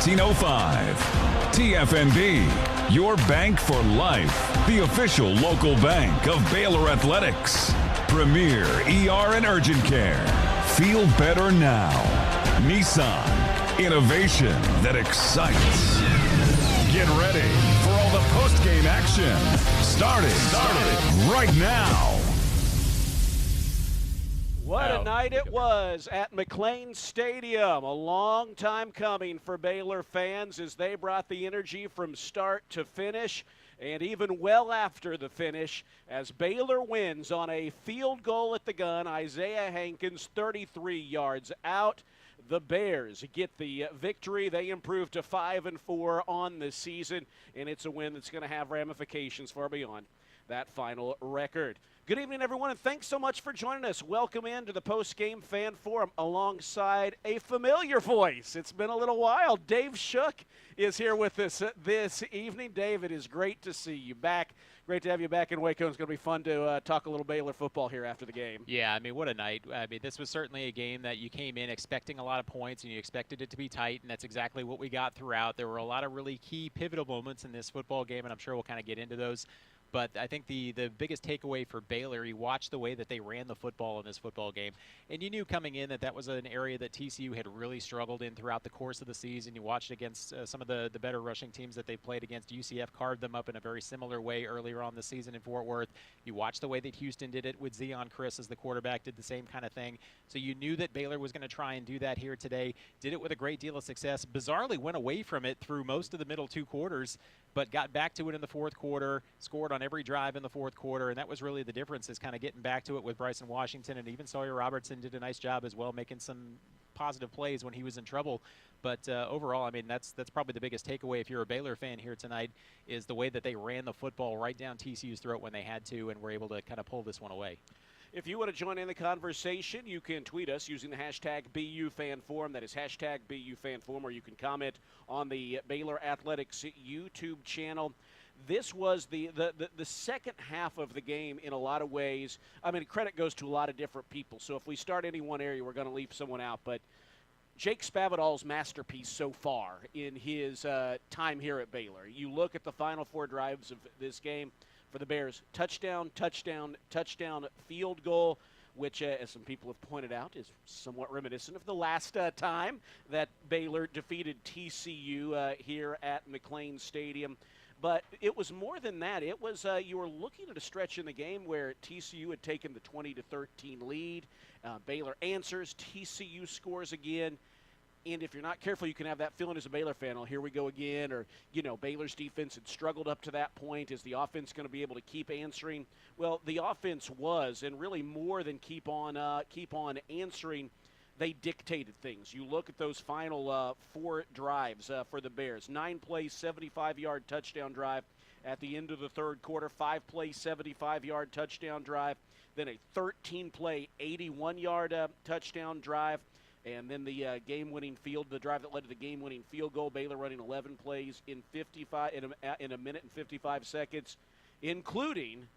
1905. TFNB, your bank for life. The official local bank of Baylor Athletics. Premier ER and Urgent Care. Feel better now. Nissan, innovation that excites. Get ready for all the post-game action. Starting right now. What a night it was at McLean Stadium. A long time coming for Baylor fans as they brought the energy from start to finish, and even well after the finish, as Baylor wins on a field goal at the gun. Isaiah Hankins 33 yards out. The Bears get the victory. They improve to 5-4 on the season, and it's a win that's going to have ramifications far beyond that final record. Good evening, everyone, and thanks so much for joining us. Welcome into the Postgame Fan Forum alongside a familiar voice. It's been a little while. Dave Shook is here with us this evening. Dave, it is great to see you back. Great to have you back in Waco. It's going to be fun to talk a little Baylor football here after the game. Yeah, I mean, what a night. I mean, this was certainly a game that you came in expecting a lot of points, and you expected it to be tight, and that's exactly what we got throughout. There were a lot of really key pivotal moments in this football game, and I'm sure we'll kind of get into those. But I think the biggest takeaway for Baylor, you watched the way that they ran the football in this football game. And you knew coming in that was an area that TCU had really struggled in throughout the course of the season. You watched against some of the better rushing teams that they played against. UCF carved them up in a very similar way earlier on this season in Fort Worth. You watched the way that Houston did it with Zion Chris as the quarterback, did the same kind of thing. So you knew that Baylor was going to try and do that here today. Did it with a great deal of success. Bizarrely went away from it through most of the middle two quarters, but got back to it in the fourth quarter, scored on every drive in the fourth quarter, and that was really the difference, is kind of getting back to it with Bryson Washington, and even Sawyer Robertson did a nice job as well, making some positive plays when he was in trouble. But overall, I mean, that's probably the biggest takeaway if you're a Baylor fan here tonight, is the way that they ran the football right down TCU's throat when they had to, and were able to kind of pull this one away. If you want to join in the conversation, you can tweet us using the hashtag BUFanForum. That is hashtag BUFanForum, or you can comment on the Baylor Athletics YouTube channel. This was the second half of the game in a lot of ways. I mean, credit goes to a lot of different people. So if we start any one area, we're going to leave someone out. But Jake Spavital's masterpiece so far in his time here at Baylor. You look at the final four drives of this game for the Bears: touchdown, touchdown, touchdown, field goal, which, as some people have pointed out, is somewhat reminiscent of the last time that Baylor defeated TCU here at McLean Stadium. But it was more than that. It was you were looking at a stretch in the game where TCU had taken the 20-13 lead. Baylor answers. TCU scores again. And if you're not careful, you can have that feeling as a Baylor fan, oh, here we go again. Or, you know, Baylor's defense had struggled up to that point. Is the offense going to be able to keep answering? Well, the offense was, and really more than keep on answering. They dictated things. You look at those final four drives for the Bears. 9-play, 75-yard touchdown drive at the end of the third quarter. 5-play, 75-yard touchdown drive. Then a 13-play, 81-yard touchdown drive. And then the game-winning the drive that led to the game-winning field goal. Baylor running 11 plays in a minute and 55 seconds, including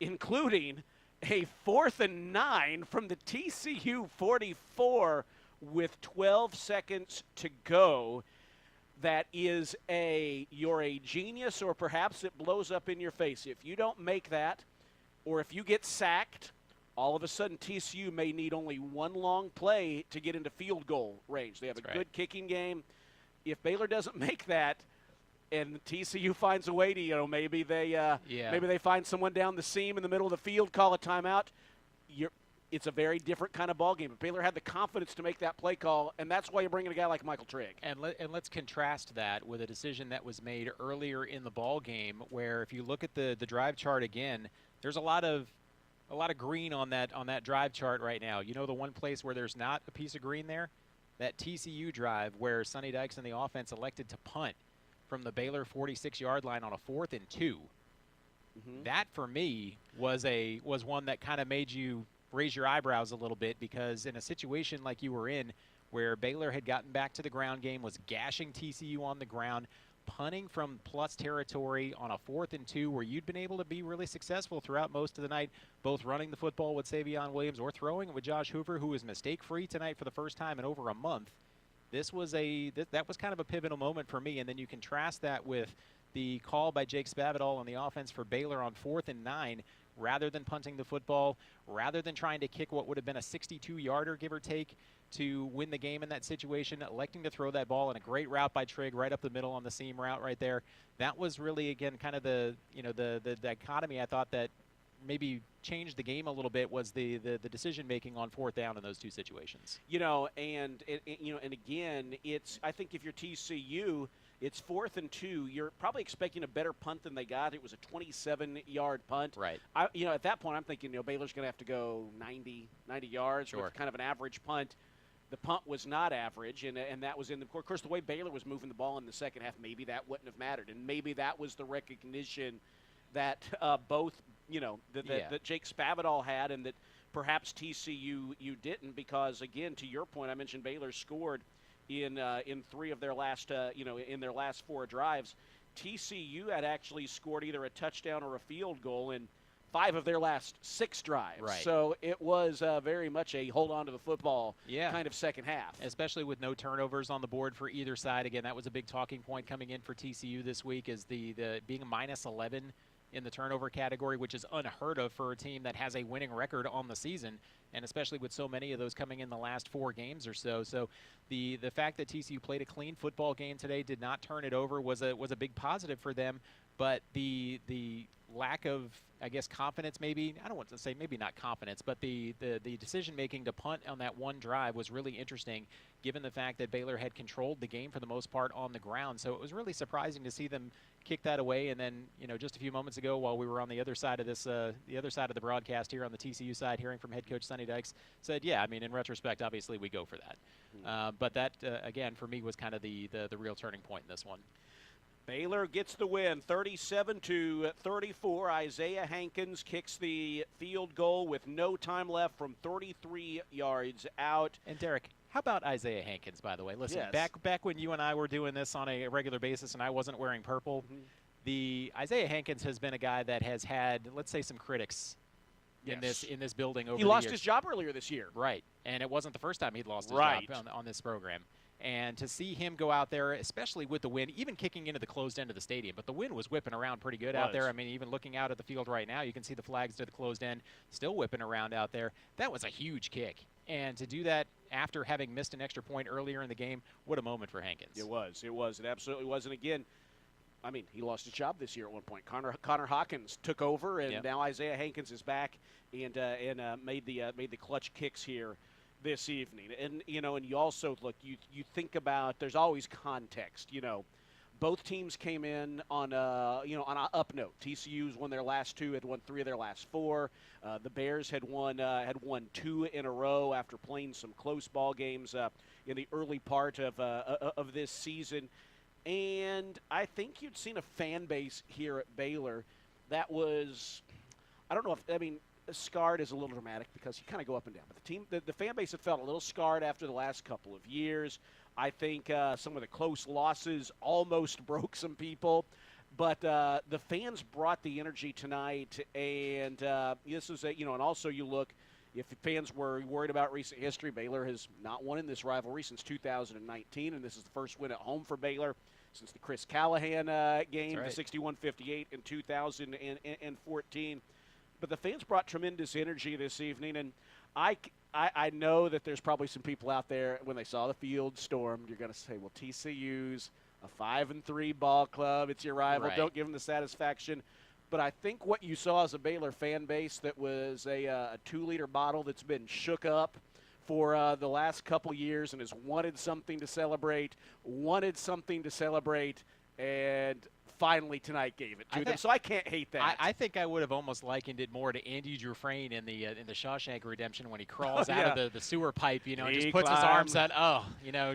a 4th and 9 from the TCU 44 with 12 seconds to go. That is you're a genius, or perhaps it blows up in your face. If you don't make that, or if you get sacked, all of a sudden TCU may need only one long play to get into field goal range. They have a good kicking game. If Baylor doesn't make that, and TCU finds a way to, maybe they find someone down the seam in the middle of the field, call a timeout. It's a very different kind of ball game. But Baylor had the confidence to make that play call, and that's why you're bringing a guy like Michael Trigg. And let's contrast that with a decision that was made earlier in the ball game, where if you look at the drive chart again, there's a lot of green on that drive chart right now. You know, the one place where there's not a piece of green there, that TCU drive where Sonny Dykes and the offense elected to punt from the Baylor 46-yard line on a 4th and 2. Mm-hmm. That, for me, was one that kind of made you raise your eyebrows a little bit, because in a situation like you were in, where Baylor had gotten back to the ground game, was gashing TCU on the ground, punting from plus territory on a 4th and 2, where you'd been able to be really successful throughout most of the night, both running the football with Savion Williams or throwing it with Josh Hoover, who was mistake-free tonight for the first time in over a month. this was that was kind of a pivotal moment for me. And then you contrast that with the call by Jake Spavital on the offense for Baylor on 4th and 9, rather than punting the football, rather than trying to kick what would have been a 62-yarder, give or take, to win the game in that situation, electing to throw that ball in a great route by Trigg right up the middle on the seam route right there. That was really, again, kind of the dichotomy I thought that maybe changed the game a little bit, was the decision making on 4th down in those two situations. And again, I think if you're TCU, it's 4th and 2. You're probably expecting a better punt than they got. It was a 27-yard punt. Right. At that point, I'm thinking, Baylor's going to have to go 90 yards with kind of an average punt. The punt was not average, and that was of course, the way Baylor was moving the ball in the second half, maybe that wouldn't have mattered. And maybe that was the recognition that that Jake Spavital had, and that perhaps TCU didn't, because, again, to your point, I mentioned Baylor scored in 3 of their last in their last 4 drives. TCU had actually scored either a touchdown or a field goal in 5 of their last 6 drives. Right. So it was very much a hold on to the football kind of second half. Especially with no turnovers on the board for either side. Again, that was a big talking point coming in for TCU this week, is the being a -11 in the turnover category, which is unheard of for a team that has a winning record on the season, and especially with so many of those coming in the last 4 games or so. So the fact that TCU played a clean football game today, did not turn it over, was a big positive for them. But the lack of, I guess, confidence, maybe, I don't want to say maybe not confidence, but the decision-making to punt on that one drive was really interesting, given the fact that Baylor had controlled the game for the most part on the ground. So it was really surprising to see them kick that away. And then, just a few moments ago, while we were on the other side of this, the other side of the broadcast here on the TCU side, hearing from head coach Sonny Dykes, said, yeah, I mean, in retrospect, obviously we go for that. But that, again, for me, was kind of the real turning point in this one. Baylor gets the win, 37-34. Isaiah Hankins kicks the field goal with no time left from 33 yards out. And Derek, how about Isaiah Hankins, by the way? Listen, back when you and I were doing this on a regular basis and I wasn't wearing purple, the Isaiah Hankins has been a guy that has had, let's say, some critics in this building over the years. He lost his job earlier this year. Right, and it wasn't the first time he'd lost his job on this program. And to see him go out there, especially with the wind, even kicking into the closed end of the stadium, but the wind was whipping around pretty good out there. I mean, even looking out at the field right now, you can see the flags to the closed end still whipping around out there. That was a huge kick. And to do that after having missed an extra point earlier in the game, what a moment for Hankins. It was. It absolutely was. And again, I mean, he lost his job this year at one point. Connor Hawkins took over, and now Isaiah Hankins is back and made the clutch kicks here this evening. And and you also look, you think about, there's always context. Both teams came in on a up note. TCU's won their last 2, had won 3 of their last 4. The Bears had won 2 in a row after playing some close ball games in the early part of this season. And I think you'd seen a fan base here at Baylor that was, I don't know if, scarred is a little dramatic because you kind of go up and down. But the fan base had felt a little scarred after the last couple of years. I think some of the close losses almost broke some people. But the fans brought the energy tonight. And this is and also you look, if the fans were worried about recent history, Baylor has not won in this rivalry since 2019. And this is the first win at home for Baylor since the Chris Callahan game, the 61-58 in 2014. But the fans brought tremendous energy this evening, and I know that there's probably some people out there, when they saw the field stormed, you're going to say, well, TCU's a 5-3 ball club. It's your rival. Don't give them the satisfaction. But I think what you saw as a Baylor fan base that was a 2-liter bottle that's been shook up for the last couple years and has wanted something to celebrate, and finally tonight gave it to them. So I can't hate that. I think I would have almost likened it more to Andy Dufresne in the Shawshank Redemption when he crawls out of the sewer pipe, and just puts his arms out.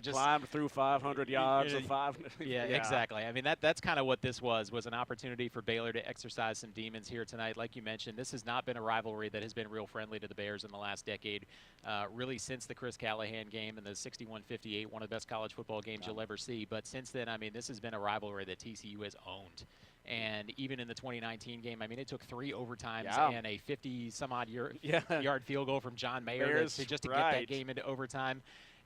Just climbed through 500 yards of 5. Yeah, exactly. I mean, that's kind of what this was an opportunity for Baylor to exercise some demons here tonight. Like you mentioned, this has not been a rivalry that has been real friendly to the Bears in the last decade, really since the Chris Callahan game and the 61-58, one of the best college football games you'll ever see. But since then, I mean, this has been a rivalry that TCU has owned. And even in the 2019 game, I mean, it took 3 overtimes and a 50-some-odd yard field goal from John Mayer just to get that game into overtime.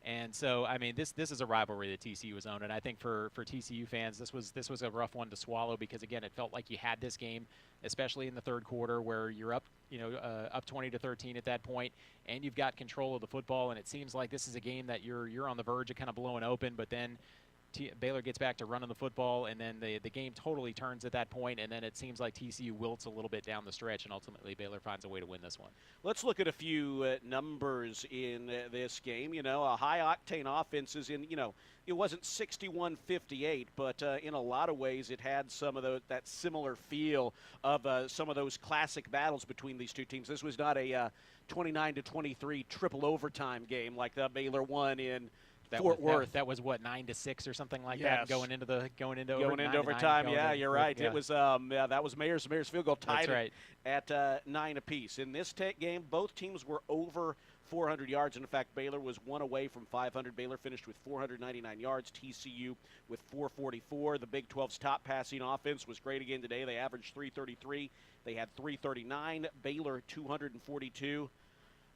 And so, I mean, this is a rivalry that TCU has owned, and I think for TCU fans, this was a rough one to swallow because again, it felt like you had this game, especially in the third quarter where you're up, up 20-13 at that point, and you've got control of the football, and it seems like this is a game that you're on the verge of kind of blowing open, but then Baylor gets back to running the football, and then the game totally turns at that point, and then it seems like TCU wilts a little bit down the stretch, and ultimately Baylor finds a way to win this one. Let's look at a few numbers in this game. A high-octane offense is in, it wasn't 61-58, but in a lot of ways it had some of that similar feel of some of those classic battles between these two teams. This was not a 29-23 triple overtime game like the Baylor won in Fort Worth. That was what, 9-6 or something like yes. that, going into overtime. Yeah, you're right. Yeah. It was that was Mayer's field goal tied right. at 9 apiece. In this game, both teams were over 400 yards. And in fact, Baylor was one away from 500. Baylor finished with 499 yards. TCU with 444. The Big 12's top passing offense was great again today. They averaged 333. They had 339. Baylor 242.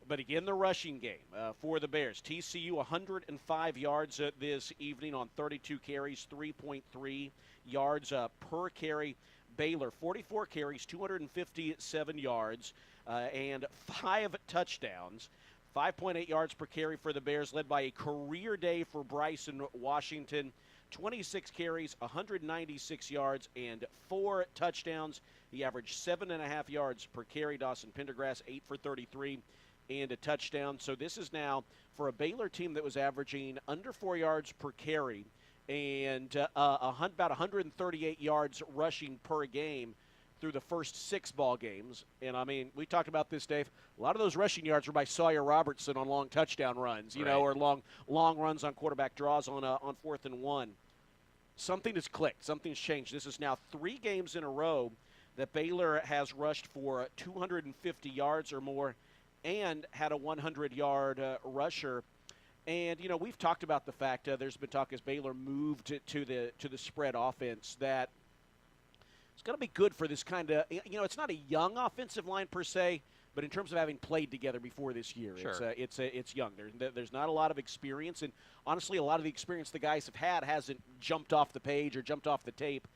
But again, the rushing game for the Bears. TCU 105 yards this evening on 32 carries, 3.3 yards per carry. Baylor 44 carries, 257 yards, and 5 touchdowns. 5.8 yards per carry for the Bears, led by a career day for Bryson Washington. 26 carries, 196 yards, and 4 touchdowns. He averaged 7.5 yards per carry. Dawson Pendergrass 8 for 33. And a touchdown. So this is now for a Baylor team that was averaging under 4 yards per carry and about 138 yards rushing per game through the first 6 ball games. And, I mean, we talked about this, Dave. A lot of those rushing yards were by Sawyer Robertson on long touchdown runs, right. or long runs on quarterback draws on 4th and 1. Something has clicked. Something's changed. This is now 3 games in a row that Baylor has rushed for 250 yards or more and had a 100-yard rusher. And, we've talked about the fact there's been talk as Baylor moved to the spread offense that it's going to be good for this kind of, it's not a young offensive line per se, but in terms of having played together before this year, sure. it's young. There's not a lot of experience, and honestly, a lot of the experience the guys have had hasn't jumped off the page or jumped off the tape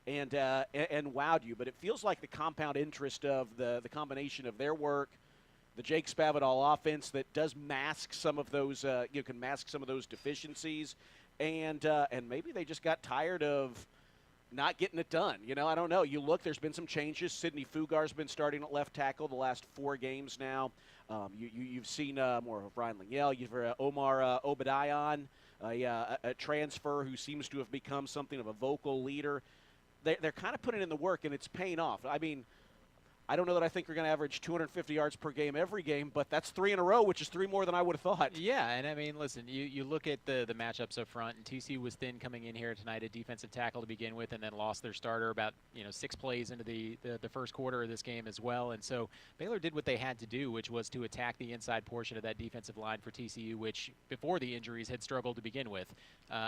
and wowed you. But it feels like the compound interest of the combination of their work, the Jake Spavital offense that does mask some of those, can mask some of those deficiencies, and maybe they just got tired of not getting it done. I don't know. You look, there's been some changes. Sidney Fugar's been starting at left tackle the last 4 games now. You've seen more of Ryan Lignell. You've Omar Obadiah, a transfer who seems to have become something of a vocal leader. They're kind of putting in the work, and it's paying off. I mean, I don't know that I think we're going to average 250 yards per game every game, but that's 3 in a row, which is 3 more than I would have thought. Yeah, and I mean, listen, you look at the matchups up front, and TCU was thin coming in here tonight at defensive tackle to begin with, and then lost their starter about 6 plays into the first quarter of this game as well. And so Baylor did what they had to do, which was to attack the inside portion of that defensive line for TCU, which before the injuries had struggled to begin with.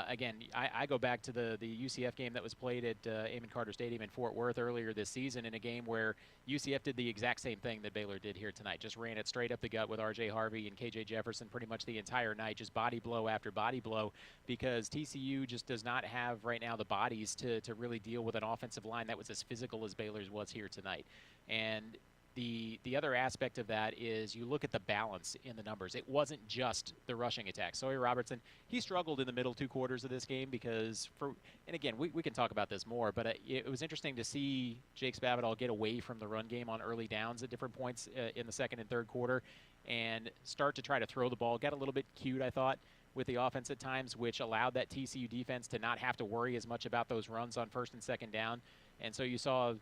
Again, I go back to the UCF game that was played at Amon Carter Stadium in Fort Worth earlier this season, in a game where UCF did the exact same thing that Baylor did here tonight. Just ran it straight up the gut with R.J. Harvey and K.J. Jefferson pretty much the entire night, just body blow after body blow, because TCU just does not have right now the bodies to really deal with an offensive line that was as physical as Baylor's was here tonight. And the other aspect of that is you look at the balance in the numbers. It wasn't just the rushing attack. Sawyer Robertson, he struggled in the middle 2 quarters of this game because, and again, we can talk about this more, but it was interesting to see Jake Spavital get away from the run game on early downs at different points in the second and third quarter and start to try to throw the ball. Got a little bit cute, I thought, with the offense at times, which allowed that TCU defense to not have to worry as much about those runs on first and second down. And so you saw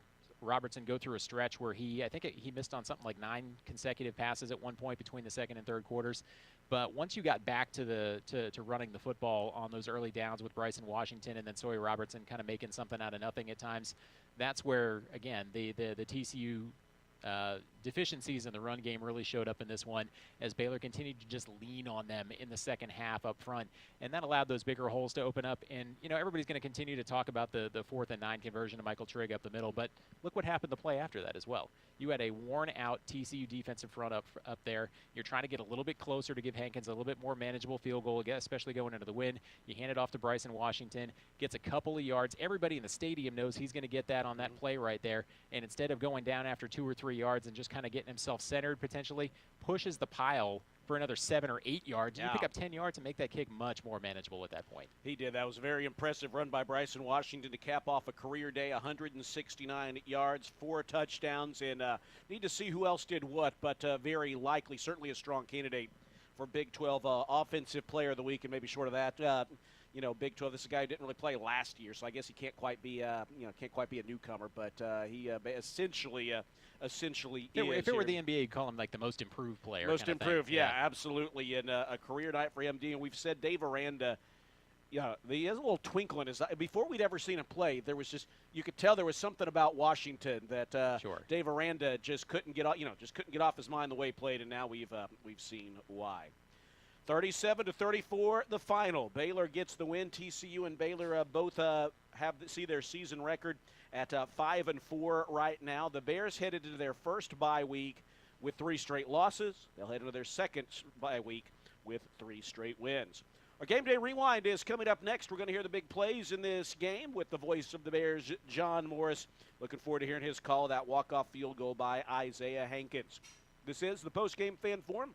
Robertson go through a stretch where he missed on something like 9 consecutive passes at one point between the second and third quarters. But once you got back to running the football on those early downs with Bryson Washington and then Sawyer Robertson kind of making something out of nothing at times, that's where, again, the TCU deficiencies in the run game really showed up in this one as Baylor continued to just lean on them in the second half up front, and that allowed those bigger holes to open up. And, everybody's going to continue to talk about the 4th and 9 conversion of Michael Trigg up the middle, but look what happened the play after that as well. You had a worn-out TCU defensive front up there. You're trying to get a little bit closer to give Hankins a little bit more manageable field goal, especially going into the wind. You hand it off to Bryson Washington, gets a couple of yards. Everybody in the stadium knows he's going to get that on that play right there, and instead of going down after 2 or 3 yards and just kind of getting himself centered potentially, pushes the pile for another 7 or 8 yards. You pick up 10 yards and make that kick much more manageable at that point. He did. That was a very impressive run by Bryson Washington to cap off a career day, 169 yards, 4 touchdowns, and need to see who else did what, but very likely, certainly a strong candidate for Big 12 Offensive Player of the Week, and maybe short of that, Big 12. This is a guy who didn't really play last year, so I guess he can't quite be a newcomer, but he essentially if it were the NBA, you'd call him like the most improved player. Most improved, yeah, absolutely. And a career night for MD. And we've said Dave Aranda, he has a little twinkle in his eye. Before we'd ever seen him play, there was you could tell there was something about Washington that Dave Aranda just couldn't get off his mind the way he played, and now we've seen why. 37-34, the final. Baylor gets the win. TCU and Baylor both see their season record at 5-4 right now. The Bears headed into their first bye week with 3 straight losses. They'll head into their second bye week with 3 straight wins. Our Game Day Rewind is coming up next. We're going to hear the big plays in this game with the voice of the Bears, John Morris. Looking forward to hearing his call, that walk-off field goal by Isaiah Hankins. This is the Postgame Fan Forum.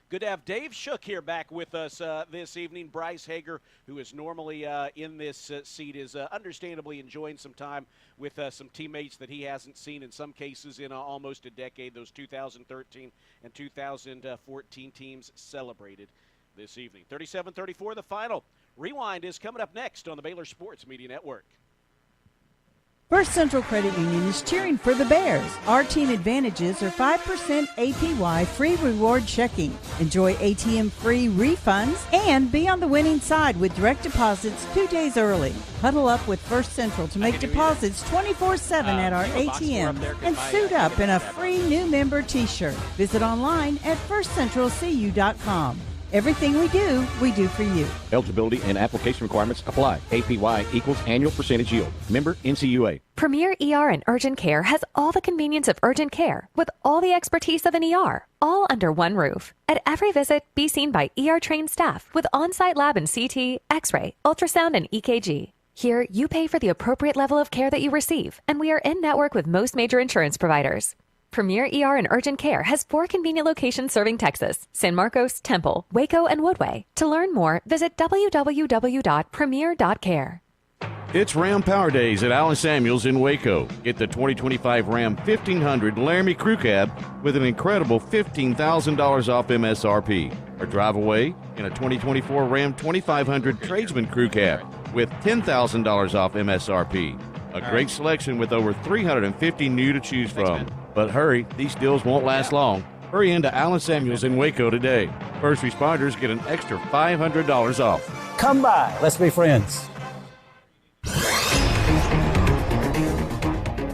Good to have Dave Shook here back with us this evening. Bryce Hager, who is normally in this seat, is understandably enjoying some time with some teammates that he hasn't seen in some cases in almost a decade. Those 2013 and 2014 teams celebrated this evening. 37-34, the final. Rewind is coming up next on the Baylor Sports Media Network. First Central Credit Union is cheering for the Bears. Our team advantages are 5% APY free reward checking. Enjoy ATM free refunds and be on the winning side with direct deposits 2 days early. Huddle up with First Central to make deposits 24/7 at our ATM and suit up in a free new member t-shirt. Visit online at firstcentralcu.com. Everything we do for you. Eligibility and application requirements apply. APY equals annual percentage yield. Member NCUA. Premier ER and Urgent Care has all the convenience of urgent care with all the expertise of an ER, all under one roof. At every visit, be seen by ER-trained staff with on-site lab and CT, X-ray, ultrasound, and EKG. Here, you pay for the appropriate level of care that you receive, and we are in network with most major insurance providers. Premier ER and Urgent Care has 4 convenient locations serving Texas: San Marcos, Temple, Waco, and Woodway. To learn more, visit www.premier.care. It's Ram Power Days at Allen Samuels in Waco. Get the 2025 Ram 1500 Laramie Crew Cab with an incredible $15,000 off MSRP. Or drive away in a 2024 Ram 2500 Tradesman Crew Cab with $10,000 off MSRP. A great selection with over 350 new to choose from. But hurry, these deals won't last long. Hurry into Allen Samuels in Waco today. First responders get an extra $500 off. Come by. Let's be friends.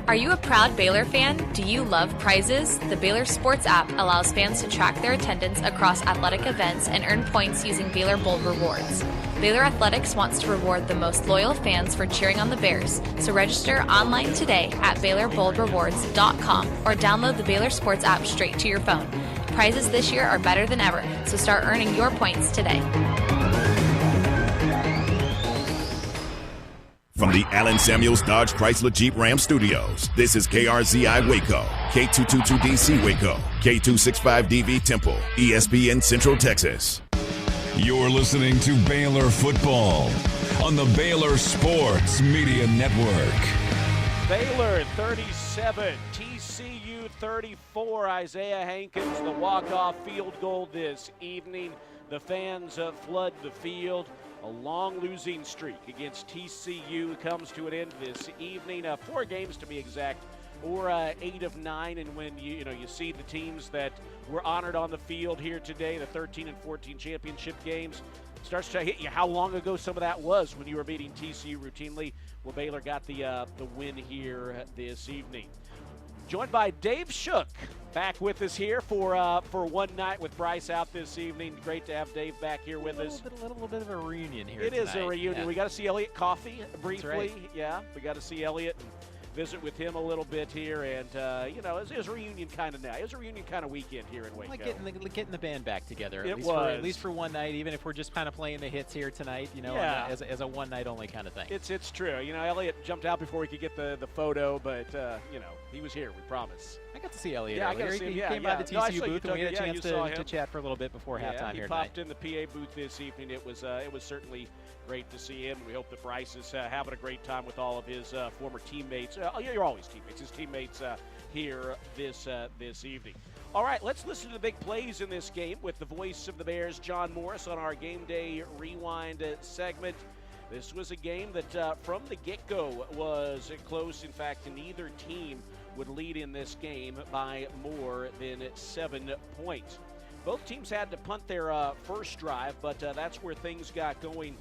Are you a proud Baylor fan? Do you love prizes? The Baylor Sports app allows fans to track their attendance across athletic events and earn points using Baylor Bold Rewards. Baylor Athletics wants to reward the most loyal fans for cheering on the Bears, so register online today at BaylorBoldRewards.com or download the Baylor Sports app straight to your phone. Prizes this year are better than ever, so start earning your points today. From the Allen Samuels Dodge Chrysler Jeep Ram Studios, this is KRZI Waco, K222DC Waco, K265DV Temple, ESPN Central Texas. You're listening to Baylor Football on the Baylor Sports Media Network. Baylor 37, TCU 34. Isaiah Hankins, the walk-off field goal this evening. The fans flood the field. A long losing streak against TCU comes to an end this evening. 4 games to be exact, or 8 of 9. And when you see the teams that were honored on the field here today, the 13 and 14 championship games, it starts to hit you how long ago some of that was when you were beating TCU routinely. Well, Baylor got the win here this evening. Joined by Dave Shook, back with us here for one night with Bryce out this evening. Great to have Dave back here with us. A little bit of a reunion here It tonight. is a reunion. Yeah. We got to see Elliot Coffey briefly. That's right. Yeah, we got to see Elliot and visit with him a little bit here. And, it was a reunion kind of night. It was a reunion kind of weekend here in Waco. Like getting the band back together. At least for one night, even if we're just kind of playing the hits here tonight, as a one night only kind of thing. It's true. Elliot jumped out before we could get the photo, but, he was here, we promise. I got to see Elliot Yeah, earlier. I got to see him. He Yeah, came by the TCU booth, and we had a chance to chat for a little bit before halftime here tonight. He popped in the PA booth this evening. It was certainly great to see him. We hope that Bryce is having a great time with all of his former teammates. You're always teammates. His teammates here this evening. All right, let's listen to the big plays in this game with the voice of the Bears, John Morris, on our Game Day Rewind segment. This was a game that from the get-go was close. In fact, neither team would lead in this game by more than 7 points. Both teams had to punt their first drive, but that's where things got going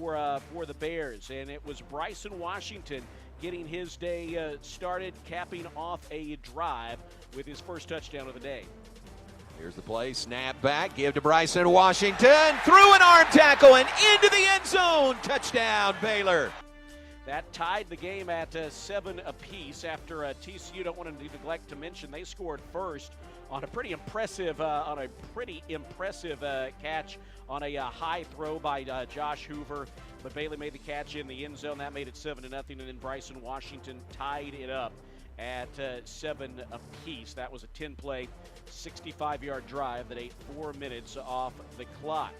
for the Bears. And it was Bryson Washington getting his day started, capping off a drive with his first touchdown of the day. Here's the play, snap back, give to Bryson Washington, through an arm tackle and into the end zone. Touchdown, Baylor. That tied the game at 7 apiece after TCU, don't want to neglect to mention, they scored first on a pretty impressive catch on a high throw by Josh Hoover. But Baylor made the catch in the end zone. That made it 7-0, and then Bryson Washington tied it up at 7 apiece. That was a 10-play, 65-yard drive that ate 4 minutes off the clock.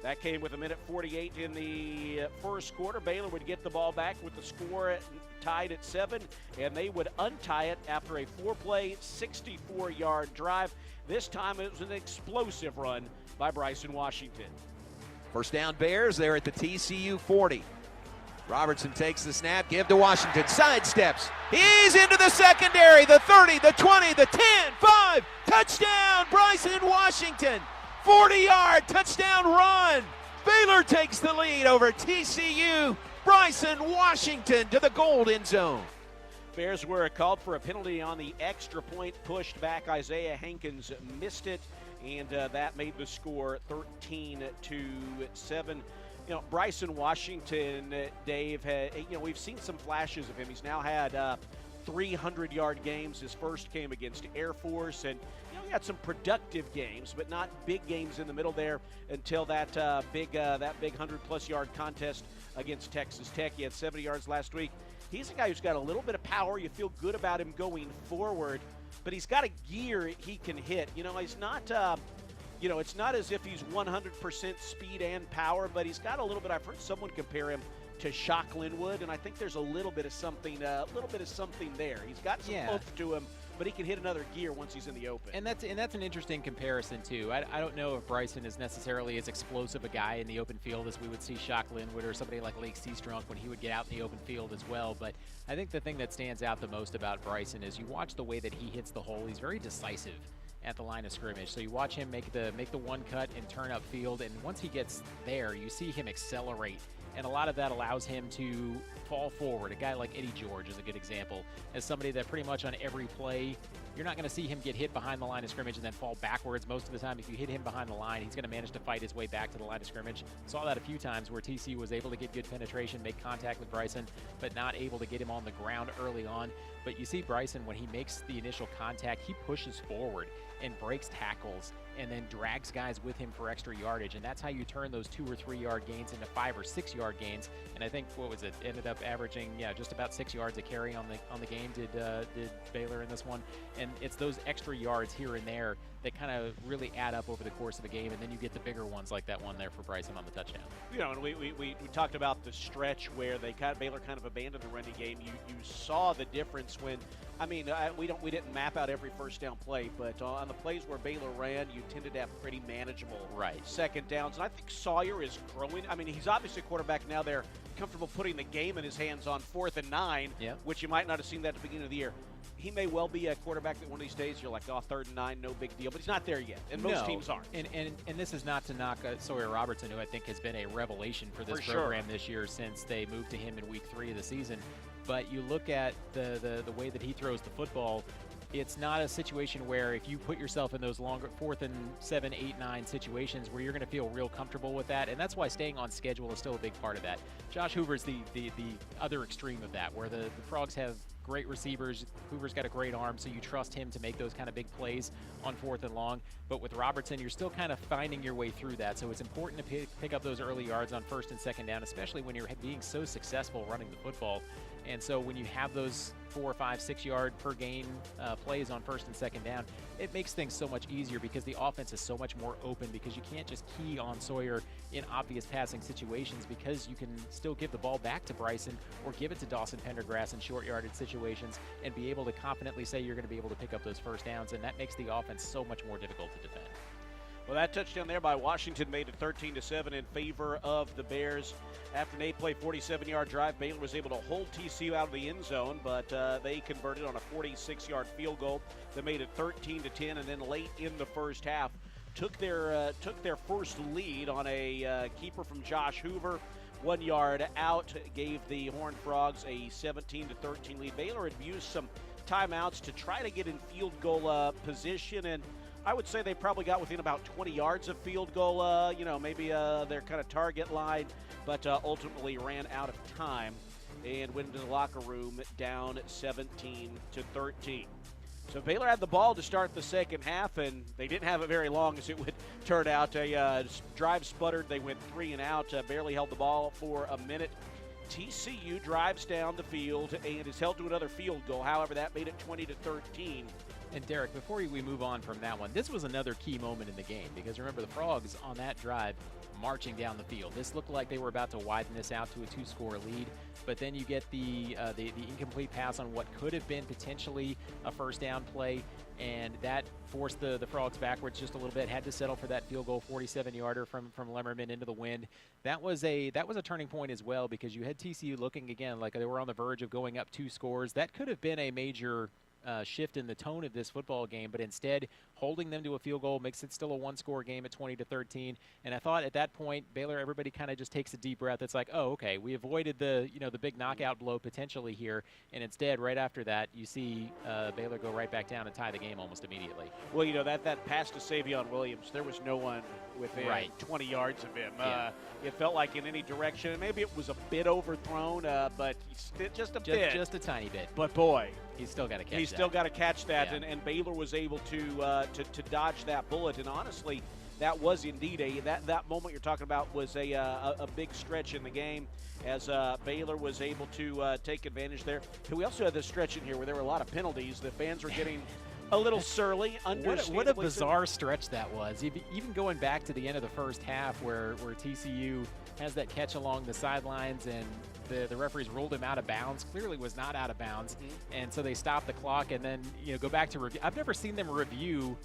That came with 1:48 in the first quarter. Baylor would get the ball back with the score tied at 7, and they would untie it after a 4-play, 64-yard drive. This time it was an explosive run by Bryson Washington. First down Bears, they're at the TCU 40. Robertson takes the snap, give to Washington, sidesteps. He's into the secondary, the 30, the 20, the 10, 5, touchdown, Bryson Washington. 40-yard touchdown run. Baylor takes the lead over TCU. Bryson Washington to the goal end zone. Bears were called for a penalty on the extra point, pushed back. Isaiah Hankins missed it, and that made the score 13-7. Bryson Washington, Dave, we've seen some flashes of him. He's now had 300-yard games. His first came against Air Force, and he had some productive games, but not big games in the middle there until that big 100-plus yard contest against Texas Tech. He had 70 yards last week. He's a guy who's got a little bit of power. You feel good about him going forward, but he's got a gear he can hit. He's not it's not as if he's 100% speed and power, but he's got a little bit. I've heard someone compare him to Shock Linwood, and I think there's a little bit of something there. He's got some oomph to him, but he can hit another gear once he's in the open. And that's an interesting comparison too. I don't know if Bryson is necessarily as explosive a guy in the open field as we would see Shock Linwood or somebody like Lake Seastrunk when he would get out in the open field as well. But I think the thing that stands out the most about Bryson is you watch the way that he hits the hole. He's very decisive at the line of scrimmage. So you watch him make the one cut and turn upfield, and once he gets there, you see him accelerate. And a lot of that allows him to fall forward. A guy like Eddie George is a good example, as somebody that pretty much on every play, you're not going to see him get hit behind the line of scrimmage and then fall backwards. Most of the time, if you hit him behind the line, he's going to manage to fight his way back to the line of scrimmage. Saw that a few times where TC was able to get good penetration, make contact with Bryson, but not able to get him on the ground early on. But you see Bryson, when he makes the initial contact, he pushes forward and breaks tackles and then drags guys with him for extra yardage, and that's how you turn those 2 or 3 yard gains into 5 or 6 yard gains. And I think ended up averaging just about 6 yards a carry on the game did Baylor in this one. And it's those extra yards here and there that kind of really add up over the course of a game, and then you get the bigger ones like that one there for Bryson on the touchdown. And we talked about the stretch where Baylor kind of abandoned the running game. You saw the difference when we didn't map out every first down play, but on the plays where Baylor ran, you tended to have pretty manageable second downs. And I think Sawyer is growing. I mean, he's obviously a quarterback now. They're comfortable putting the game in his hands on 4th and 9, which you might not have seen that at the beginning of the year. He may well be a quarterback that one of these days you're like, oh, 3rd and 9, no big deal. But he's not there yet, and most teams aren't. And this is not to knock Sawyer Robertson, who I think has been a revelation for this program this year since they moved to him in week 3 of the season. But you look at the way that he throws the football, it's not a situation where if you put yourself in those longer 4th and 7, 8, 9 situations where you're going to feel real comfortable with that. And that's why staying on schedule is still a big part of that. Josh Hoover's the other extreme of that, where the Frogs have great receivers. Hoover's got a great arm, so you trust him to make those kind of big plays on 4th and long. But with Robertson, you're still kind of finding your way through that. So it's important to pick up those early yards on 1st and 2nd down, especially when you're being so successful running the football. And so when you have those 4, 5, 6 yard per game plays on 1st and 2nd down, it makes things so much easier because the offense is so much more open, because you can't just key on Sawyer in obvious passing situations, because you can still give the ball back to Bryson or give it to Dawson Pendergrass in short yardage situations and be able to confidently say you're going to be able to pick up those first downs, and that makes the offense so much more difficult to defend. Well, that touchdown there by Washington made it 13-7 in favor of the Bears. After an 8-play, 47-yard drive, Baylor was able to hold TCU out of the end zone, but they converted on a 46-yard field goal that made it 13-10, and then late in the first half took their first lead on a keeper from Josh Hoover. 1 yard out, gave the Horned Frogs a 17-13 lead. Baylor had used some timeouts to try to get in field goal position, and I would say they probably got within about 20 yards of field goal, maybe their kind of target line, but ultimately ran out of time and went into the locker room down 17-13. So Baylor had the ball to start the second half, and they didn't have it very long, as it would turn out. A drive sputtered. They went 3 and out, barely held the ball for a minute. TCU drives down the field and is held to another field goal. However, that made it 20-13. And Derek, before we move on from that one, this was another key moment in the game, because remember, the Frogs on that drive marching down the field. This looked like they were about to widen this out to a 2-score lead, but then you get the incomplete pass on what could have been potentially a first down play, and that forced the Frogs backwards just a little bit. Had to settle for that field goal, 47-yarder from Lemmerman into the wind. That was a turning point as well, because you had TCU looking again like they were on the verge of going up 2 scores. That could have been a major shift in the tone of this football game, but instead holding them to a field goal makes it still a 1-score game at 20-13. And I thought at that point, Baylor, everybody kind of just takes a deep breath. It's like, oh, okay, we avoided the big knockout blow potentially here, and instead right after that you see Baylor go right back down and tie the game almost immediately. Well, that pass to Savion Williams, there was no one within 20 yards of him. It felt like in any direction, and maybe it was a bit overthrown, but just a bit. Just a tiny bit. But boy, he's still got to catch that. He's still got to catch that, and Baylor was able to dodge that bullet. And honestly, that was indeed that moment you're talking about was a big stretch in the game, as Baylor was able to take advantage there. We also had this stretch in here where there were a lot of penalties. The fans were getting a little surly. What a bizarre stretch that was. Even going back to the end of the first half, where TCU has that catch along the sidelines, and the referees ruled him out of bounds. Clearly was not out of bounds, and so they stopped the clock and then go back to review. I've never seen them review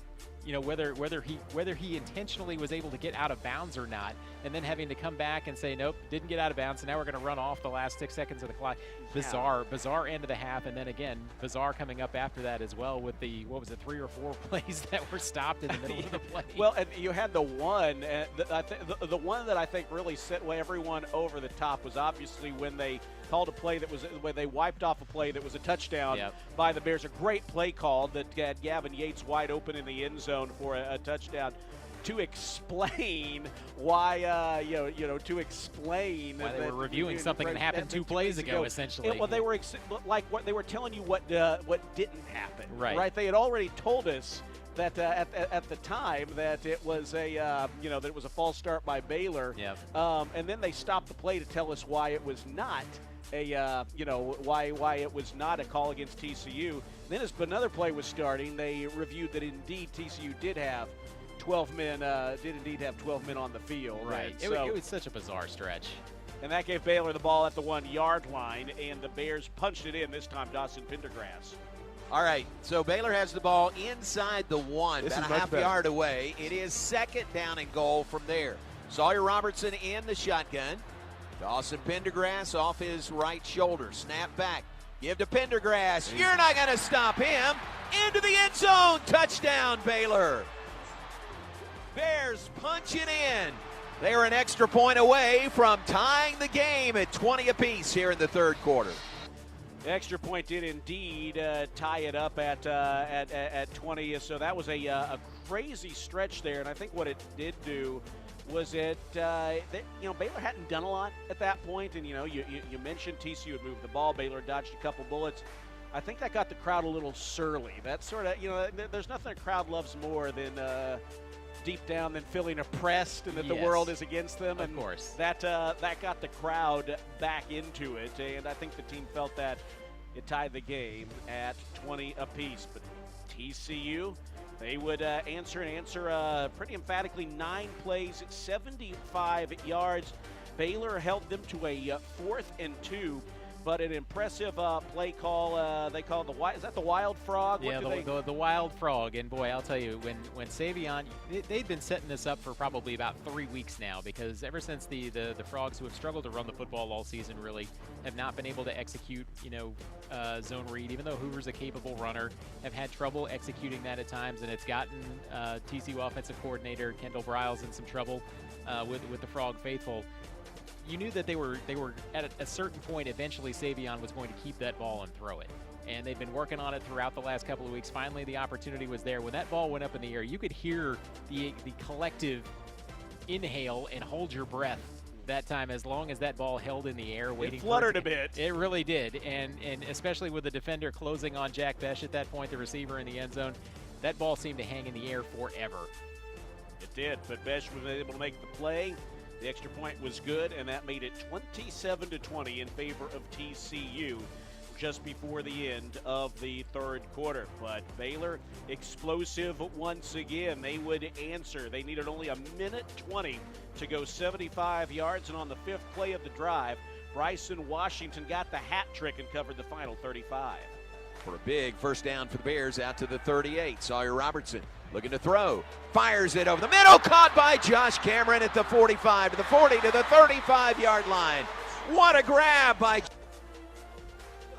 whether he intentionally was able to get out of bounds or not, and then having to come back and say, nope, didn't get out of bounds, so now we're going to run off the last 6 seconds of the clock. Bizarre end of the half, and then again, bizarre coming up after that as well with the, 3 or 4 plays that were stopped in the middle of the play. Well, and you had the one, the one that I think really set everyone over the top was obviously when they called a play that was, when they wiped off a play that was a touchdown by the Bears. A great play call that had Gavin Yates wide open in the end zone for a touchdown. To explain why, to explain why they were reviewing something that happened 2 plays ago, essentially. Well, they were they were telling you what didn't happen. Right. They had already told us that at the time that it was that it was a false start by Baylor. And then they stopped the play to tell us why it was not why it was not a call against TCU. Then as another play was starting, they reviewed that indeed TCU did have 12 men, on the field. Right. It was such a bizarre stretch. And that gave Baylor the ball at the 1 yard line, and the Bears punched it in, this time Dawson Pendergrass. All right, so Baylor has the ball inside the 1, about a half yard away. It is 2nd down and goal from there. Sawyer Robertson in the shotgun. Dawson Pendergrass off his right shoulder. Snap back. Give to Pendergrass. You're not going to stop him. Into the end zone. Touchdown, Baylor. Bears punch it in. They are an extra point away from tying the game at 20 apiece here in the third quarter. The extra point did indeed tie it up at 20. So that was a crazy stretch there. And I think what it did do was Baylor hadn't done a lot at that point. And, you mentioned TCU had moved the ball. Baylor dodged a couple bullets. I think that got the crowd a little surly. That's sort of, there's nothing a crowd loves more than deep down than feeling oppressed and that the world is against them. Of course. That got the crowd back into it. And I think the team felt that it tied the game at 20 apiece. But TCU, they would answer pretty emphatically. 9 plays, 75 yards. Baylor held them to a 4th and 2, but an impressive play call. They called is that the Wild Frog? Yeah, the Wild Frog. And boy, I'll tell you, when Savion, they've been setting this up for probably about 3 weeks now, because ever since the Frogs, who have struggled to run the football all season, really have not been able to execute, zone read, even though Hoover's a capable runner, have had trouble executing that at times, and it's gotten TCU offensive coordinator Kendall Briles in some trouble with the Frog faithful. You knew that they were at a certain point, eventually Savion was going to keep that ball and throw it. And they've been working on it throughout the last couple of weeks. Finally, the opportunity was there. When that ball went up in the air, you could hear the collective inhale and hold your breath that time, as long as that ball held in the air waiting. It fluttered a bit. It really did. And especially with the defender closing on Jack Besh at that point, the receiver in the end zone, that ball seemed to hang in the air forever. It did, but Besh was able to make the play. The extra point was good, and that made it 27-20 in favor of TCU just before the end of the third quarter. But Baylor, explosive once again. They would answer. They needed only a minute 20 to go 75 yards, and on the 5th play of the drive, Bryson Washington got the hat trick and covered the final 35. For a big first down for the Bears out to the 38. Sawyer Robertson looking to throw. Fires it over the middle. Caught by Josh Cameron at the 45 to the 40 to the 35-yard line. What a grab by...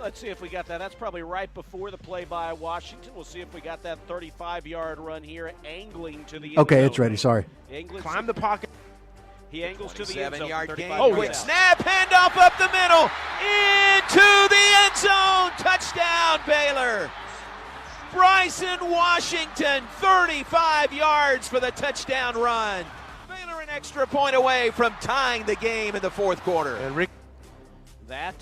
Let's see if we got that. That's probably right before the play by Washington. We'll see if we got that 35-yard run here, angling to the end Okay, zone. it's ready. Sorry. Climb the pocket. He angles to the end zone. 7-yard gain. Quick Snap, handoff up the middle. Into the end zone. Touchdown, Baylor. Bryson Washington, 35 yards for the touchdown run. Baylor an extra point away from tying the game in the fourth quarter. That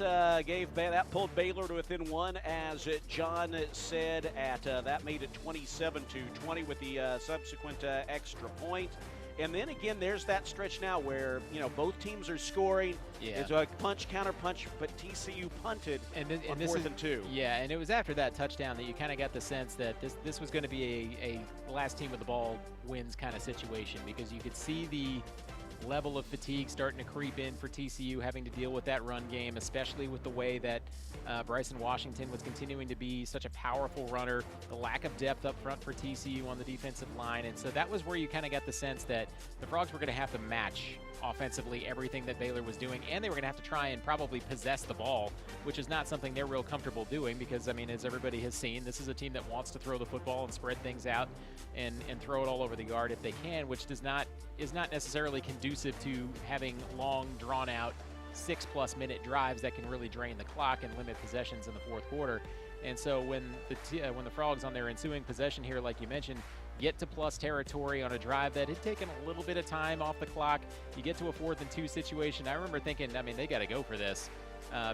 pulled Baylor to within 1, as John said. That made it 27-20 with the subsequent extra point. And then again, there's that stretch now where both teams are scoring. Yeah. It's a punch, counter punch, but TCU punted on 4th and 2. Yeah, and it was after that touchdown that you kind of got the sense that this was going to be a last team with the ball wins kind of situation, because you could see the level of fatigue starting to creep in for TCU, having to deal with that run game, especially with the way that Bryson Washington was continuing to be such a powerful runner, the lack of depth up front for TCU on the defensive line. And so that was where you kind of got the sense that the Frogs were going to have to match offensively everything that Baylor was doing, and they were going to have to try and probably possess the ball, which is not something they're real comfortable doing, because, I mean, as everybody has seen, this is a team that wants to throw the football and spread things out and throw it all over the yard if they can, which is not necessarily conducive to having long, drawn-out 6+ minute drives that can really drain the clock and limit possessions in the fourth quarter. And so when the Frogs on their ensuing possession here, like you mentioned, get to plus territory on a drive that had taken a little bit of time off the clock, you get to a 4th and 2 situation. I remember thinking, I mean, they got to go for this,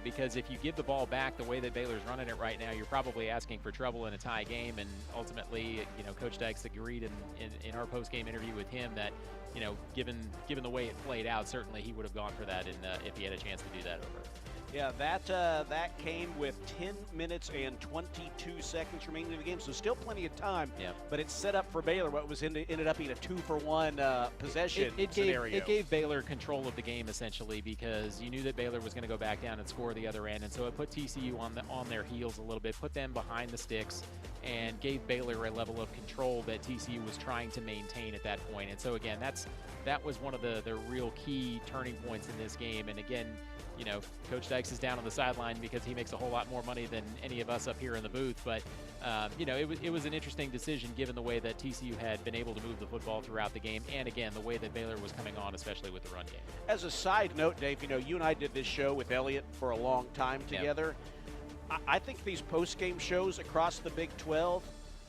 because if you give the ball back the way that Baylor's running it right now, you're probably asking for trouble in a tie game. And ultimately, Coach Dykes agreed in our post-game interview with him that, given the way it played out, certainly he would have gone for that if he had a chance to do that over. Yeah, that came with 10 minutes and 22 seconds remaining in the game, so still plenty of time. Yep. But it set up for Baylor what was ended up being a 2-for-1 possession scenario. It gave Baylor control of the game essentially, because you knew that Baylor was going to go back down and score the other end, and so it put TCU on their heels a little bit, put them behind the sticks, and gave Baylor a level of control that TCU was trying to maintain at that point. And so again, that was one of the real key turning points in this game. And again, you know, Coach Dykes is down on the sideline because he makes a whole lot more money than any of us up here in the booth. But, you know, it was an interesting decision given the way that TCU had been able to move the football throughout the game. And, again, the way that Baylor was coming on, especially with the run game. As a side note, Dave, you know, you and I did this show with Elliott for a long time together. Yep. I think these post-game shows across the Big 12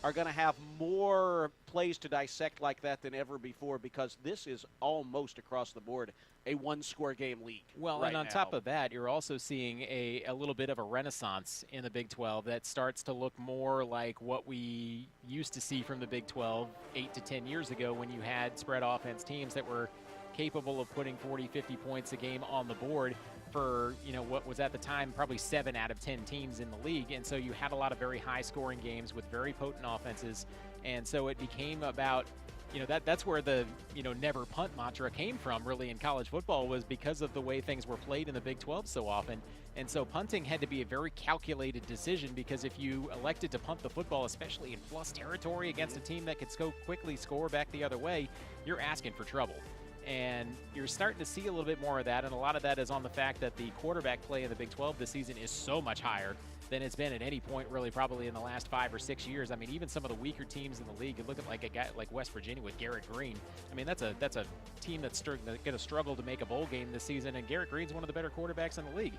are going to have more plays to dissect like that than ever before, because this is almost across the board a one-score game league. Well, and on top of that, you're also seeing a little bit of a renaissance in the Big 12 that starts to look more like what we used to see from the Big 12 8 to 10 years ago, when you had spread offense teams that were capable of putting 40, 50 points a game on the board for, you know, what was at the time probably 7 out of 10 teams in the league. And so you had a lot of very high-scoring games with very potent offenses. And so it became about, you know, that's where the, you know, never punt mantra came from really in college football, was because of the way things were played in the Big 12 so often. And so punting had to be a very calculated decision, because if you elected to punt the football, especially in plus territory against a team that could so quickly score back the other way, you're asking for trouble. And you're starting to see a little bit more of that, and a lot of that is on the fact that the quarterback play in the Big 12 this season is so much higher than it's been at any point really probably in the last 5 or 6 years. I mean, even some of the weaker teams in the league, you look at like a guy like West Virginia with Garrett Green. I mean, that's a team that's going to struggle to make a bowl game this season, and Garrett Green's one of the better quarterbacks in the league.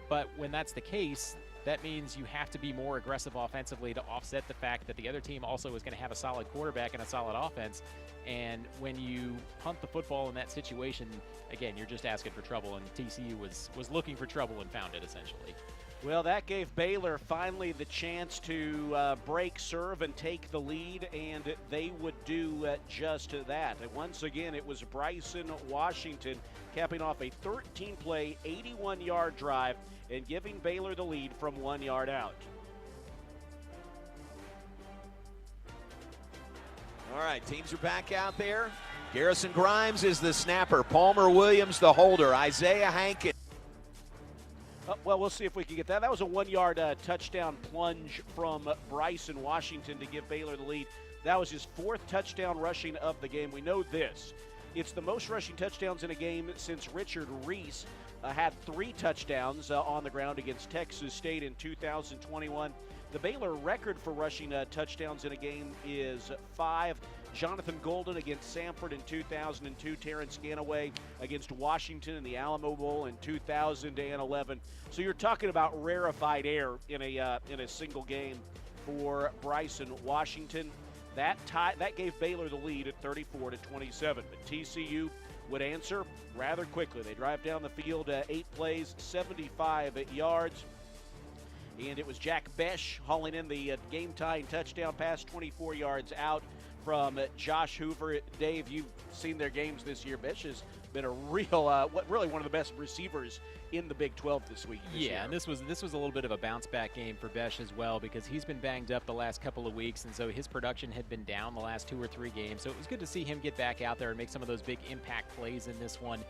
But when that's the case, that means you have to be more aggressive offensively to offset the fact that the other team also is going to have a solid quarterback and a solid offense. And when you punt the football in that situation, again, you're just asking for trouble, and TCU was looking for trouble and found it essentially. Well, that gave Baylor finally the chance to break serve and take the lead, and they would do just that. And once again, it was Bryson Washington capping off a 13-play, 81-yard drive and giving Baylor the lead from 1 yard out. All right, teams are back out there. Garrison Grimes is the snapper. Palmer Williams the holder. Isaiah Hankins. Well, we'll see if we can get that. That was a 1 yard touchdown plunge from Bryson Washington to give Baylor the lead. That was his 4th touchdown rushing of the game. We know this. It's the most rushing touchdowns in a game since Richard Reese had 3 touchdowns on the ground against Texas State in 2021. The Baylor record for rushing touchdowns in a game is 5. Jonathan Golden against Samford in 2002. Terrence Ganaway against Washington in the Alamo Bowl in 2011. So you're talking about rarefied air in a single game for Bryson Washington. That gave Baylor the lead at 34-27. But TCU would answer rather quickly. They drive down the field 8 plays, 75 yards. And it was Jack Besh hauling in the game-tying touchdown pass, 24 yards out from Josh Hoover. Dave, you've seen their games this year. Besh has been a real, really one of the best receivers in the Big 12 this week. And this was a little bit of a bounce-back game for Besh as well, because he's been banged up the last couple of weeks, and so his production had been down the last 2 or 3 games. So it was good to see him get back out there and make some of those big impact plays in this one,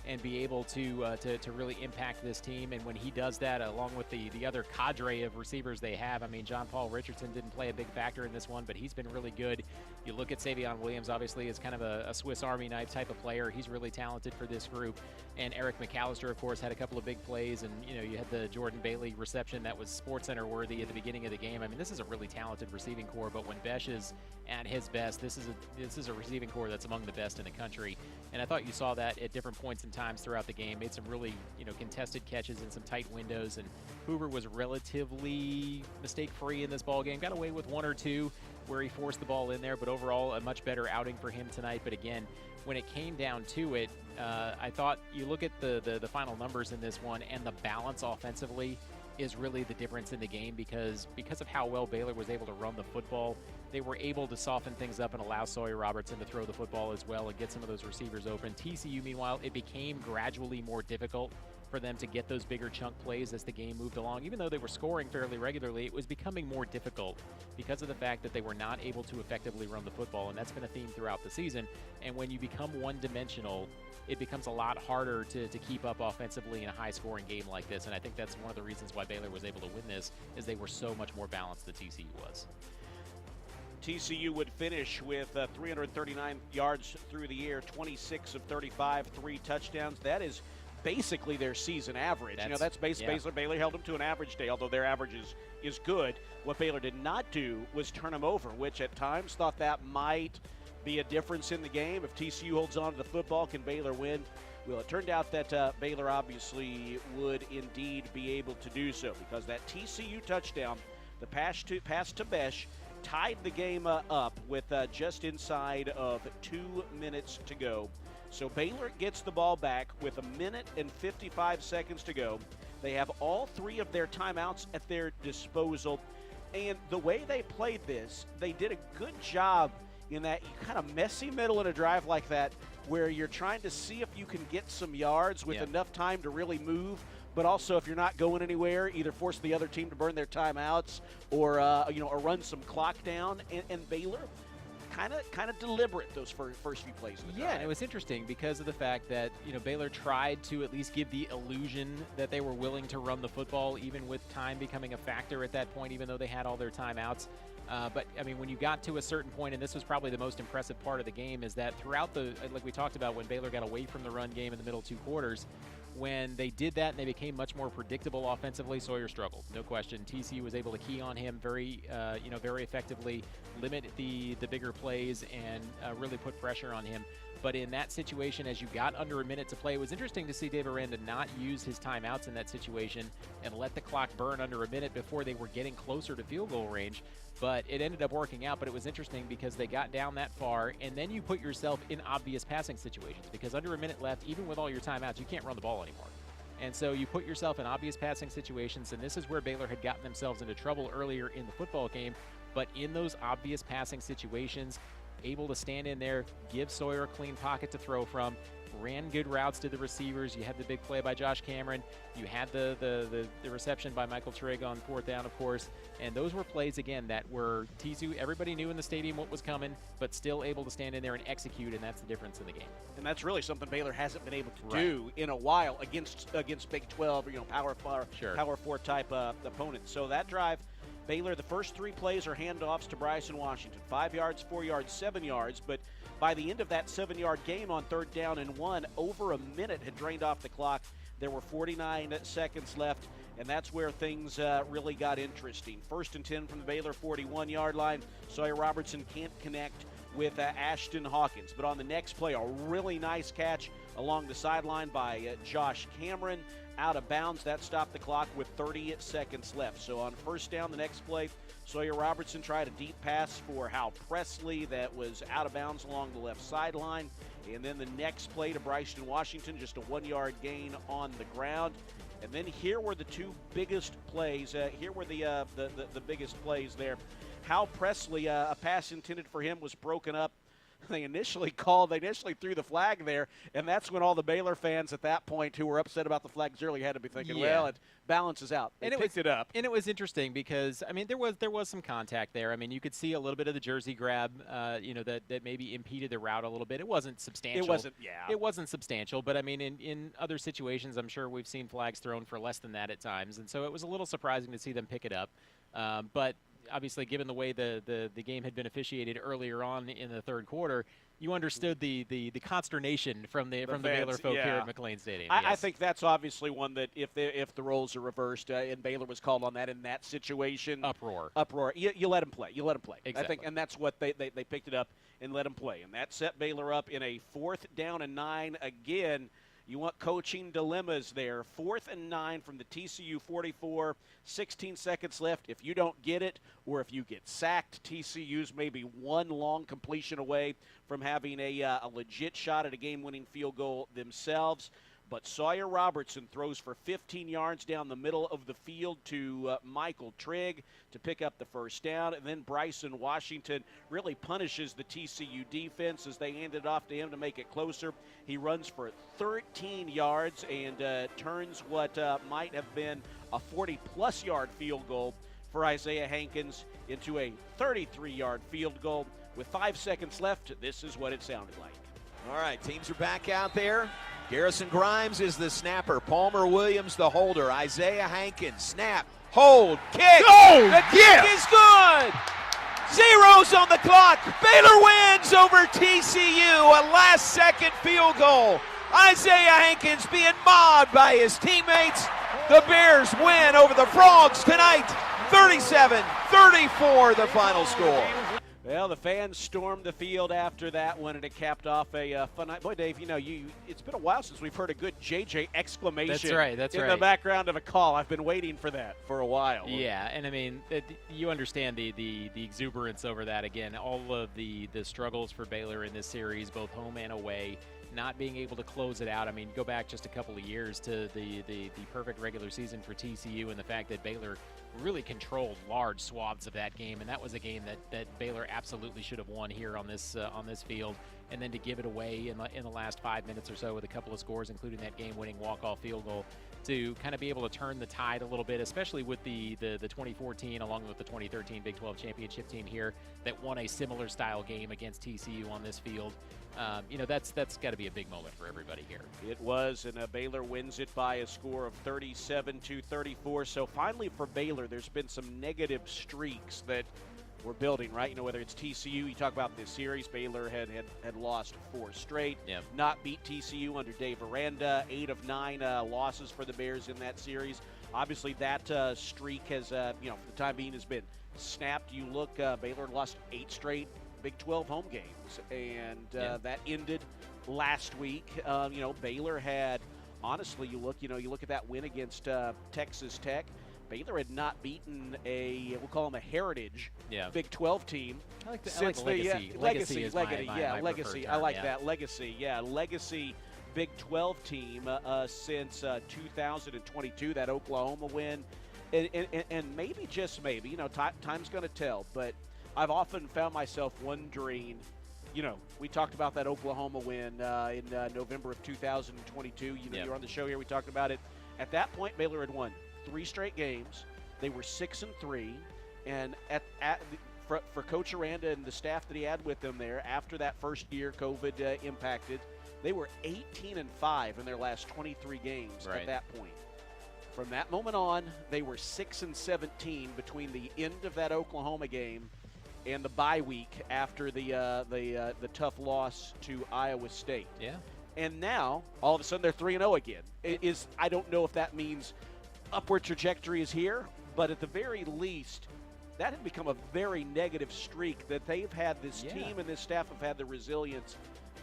and be able to really impact this team. And when he does that, along with the other cadre of receivers they have, I mean, John Paul Richardson didn't play a big factor in this one, but he's been really good. You look at Savion Williams, obviously, is kind of a Swiss Army knife type of player. He's really talented for this group. And Eric McAllister, of course, had a couple of big plays. And, you know, you had the Jordan Bailey reception that was SportsCenter worthy at the beginning of the game. I mean, this is a really talented receiving core, but when Besh is at his best, this is a receiving core that's among the best in the country. And I thought you saw that at different points in times throughout the game. Made some really, you know, contested catches in some tight windows, and Hoover was relatively mistake-free in this ball game. Got away with 1 or 2 where he forced the ball in there, but overall a much better outing for him tonight. But again, when it came down to it, I thought you look at the final numbers in this one, and the balance offensively is really the difference in the game, because of how well Baylor was able to run the football, they were able to soften things up and allow Sawyer Robertson to throw the football as well and get some of those receivers open. TCU, meanwhile, it became gradually more difficult for them to get those bigger chunk plays as the game moved along. Even though they were scoring fairly regularly, it was becoming more difficult because of the fact that they were not able to effectively run the football, and that's been a theme throughout the season. And when you become one-dimensional, it becomes a lot harder to keep up offensively in a high-scoring game like this, and I think that's one of the reasons why Baylor was able to win this, is they were so much more balanced than TCU was. TCU would finish with 339 yards through the air, 26 of 35, 3 touchdowns. That is basically their season average. That's basically Baylor held them to an average day, although their average is good. What Baylor did not do was turn them over, which at times thought that might be a difference in the game. If TCU holds on to the football, can Baylor win? Well, it turned out that Baylor obviously would indeed be able to do so, because that TCU touchdown, the pass to Besh, tied the game up with just inside of 2 minutes to go. So Baylor gets the ball back with 1 minute and 55 seconds to go. They have all 3 of their timeouts at their disposal. And the way they played this, they did a good job in that kind of messy middle in a drive like that, where you're trying to see if you can get some yards with enough time to really move, but also if you're not going anywhere, either force the other team to burn their timeouts or run some clock down. And Baylor kind of deliberate those first few plays. Yeah, and it was interesting because of the fact that Baylor tried to at least give the illusion that they were willing to run the football, even with time becoming a factor at that point, even though they had all their timeouts. But, I mean, when you got to a certain point, and this was probably the most impressive part of the game, is that throughout like we talked about, when Baylor got away from the run game in the middle 2 quarters, when they did that and they became much more predictable offensively, Sawyer struggled, no question. TCU was able to key on him very effectively, limit the bigger plays, and really put pressure on him. But in that situation, as you got under a minute to play, it was interesting to see Dave Aranda not use his timeouts in that situation and let the clock burn under a minute before they were getting closer to field goal range. But it ended up working out. But it was interesting because they got down that far, and then you put yourself in obvious passing situations, because under a minute left, even with all your timeouts, you can't run the ball anymore. And so you put yourself in obvious passing situations, and this is where Baylor had gotten themselves into trouble earlier in the football game. But in those obvious passing situations, able to stand in there, give Sawyer a clean pocket to throw from, ran good routes to the receivers. You had the big play by Josh Cameron. You had the reception by Michael Trigg on 4th down, of course. And those were plays, again, that were TCU. Everybody knew in the stadium what was coming, but still able to stand in there and execute, and that's the difference in the game. And that's really something Baylor hasn't been able to do in a while against Big 12 or Power 4 type opponents. So that drive, Baylor, the first 3 plays are handoffs to Bryson Washington. 5 yards, 4 yards, 7 yards. But by the end of that 7-yard game on 3rd down and 1, over a minute had drained off the clock. There were 49 seconds left, and that's where things really got interesting. 1st and 10 from the Baylor 41-yard line. Sawyer Robertson can't connect with Ashton Hawkins. But on the next play, a really nice catch along the sideline by Josh Cameron. Out of bounds. That stopped the clock with 30 seconds left. So on 1st down, the next play, Sawyer Robertson tried a deep pass for Hal Presley that was out of bounds along the left sideline. And then the next play to Bryson Washington, just a 1-yard gain on the ground. And then here were the 2 biggest plays. Here were the biggest plays there. Hal Presley, a pass intended for him was broken up. They initially threw the flag there, and that's when all the Baylor fans at that point who were upset about the flags earlier had to be thinking, well, it balances out. They picked it up. And it was interesting because, I mean, there was some contact there. I mean, you could see a little bit of the jersey grab, that maybe impeded the route a little bit. It wasn't substantial. It wasn't substantial, but, I mean, in other situations, I'm sure we've seen flags thrown for less than that at times, and so it was a little surprising to see them pick it up. But obviously, given the way the game had been officiated earlier on in the 3rd quarter, you understood the consternation from the Baylor folk here at McLean Stadium. I think that's obviously one that if the roles are reversed and Baylor was called on that in that situation, uproar. You let him play. Exactly. I think, and that's what they picked it up and let him play, and that set Baylor up in a 4th down and 9 again. You want coaching dilemmas there. 4th and 9 from the TCU 44, 16 seconds left. If you don't get it, or if you get sacked, TCU's maybe one long completion away from having a legit shot at a game-winning field goal themselves. But Sawyer Robertson throws for 15 yards down the middle of the field to Michael Trigg to pick up the first down. And then Bryson Washington really punishes the TCU defense as they hand it off to him to make it closer. He runs for 13 yards and turns what might have been a 40-plus yard field goal for Isaiah Hankins into a 33-yard field goal. With 5 seconds left, this is what it sounded like. All right, teams are back out there. Garrison Grimes is the snapper. Palmer Williams the holder. Isaiah Hankins, snap, hold, kick. Oh, the kick is good. Zeros on the clock. Baylor wins over TCU. A last-second field goal. Isaiah Hankins being mobbed by his teammates. The Bears win over the Frogs tonight. 37-34 the final score. Well, the fans stormed the field after that one, and it capped off a fun night. Boy, Dave, it's been a while since we've heard a good JJ exclamation. That's right. in the background of a call. I've been waiting for that for a while. Yeah, and I mean, you understand the exuberance over that. Again, all of the struggles for Baylor in this series, both home and away, not being able to close it out. I mean, go back just a couple of years to the perfect regular season for TCU, and the fact that Baylor really controlled large swaths of that game, and that was a game that Baylor absolutely should have won here on this field. And then to give it away in the last 5 minutes or so with a couple of scores, including that game-winning walk-off field goal, to kind of be able to turn the tide a little bit, especially with the 2014 along with the 2013 Big 12 championship team here that won a similar style game against TCU on this field. That's got to be a big moment for everybody here. It was, and Baylor wins it by a score of 37-34. So finally for Baylor, there's been some negative streaks that we're building, right? Whether it's TCU, you talk about this series, Baylor had lost 4 straight, not beat TCU under Dave Aranda, 8 of 9 losses for the Bears in that series. Obviously, that streak has, for the time being, has been snapped. You look, Baylor lost 8 straight Big 12 home games, and that ended last week. Baylor had, honestly, you look at that win against Texas Tech. Baylor had not beaten we'll call them a heritage Big 12 team. I like since legacy. Legacy Is legacy. my Legacy. term, I like that. Legacy. Yeah, legacy Big 12 team since 2022, that Oklahoma win. And maybe, just maybe, time's going to tell, but I've often found myself wondering, we talked about that Oklahoma win in November of 2022. You're on the show here. We talked about it. At that point, Baylor had won 3 straight games. They were 6-3, and for Coach Aranda and the staff that he had with them there, after that first year COVID impacted, they were 18-5 in their last 23 games at that point. From that moment on, they were 6-17 between the end of that Oklahoma game and the bye week after the tough loss to Iowa State. Yeah. And now, all of a sudden, they're 3-0 again. I don't know if that means upward trajectory is here, but at the very least, that had become a very negative streak that they've had. This team and this staff have had the resilience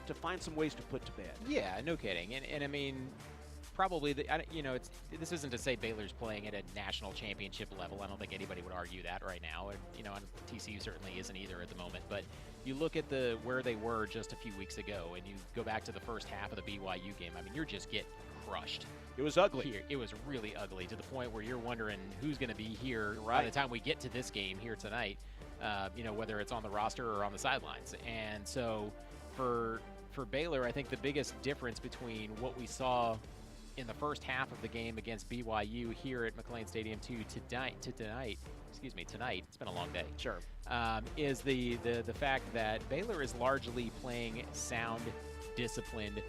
to find some ways to put to bed. Yeah, no kidding. And I mean, probably, this isn't to say Baylor's playing at a national championship level. I don't think anybody would argue that right now. And, and TCU certainly isn't either at the moment. But you look at where they were just a few weeks ago, and you go back to the first half of the BYU game. I mean, you're just getting crushed. It was ugly. Here, it was really ugly, to the point where you're wondering who's going to be here by the time we get to this game here tonight, whether it's on the roster or on the sidelines. And so for Baylor, I think the biggest difference between what we saw in the first half of the game against BYU here at McLean Stadium tonight, it's been a long day. Sure. Is the fact that Baylor is largely playing sound, disciplined,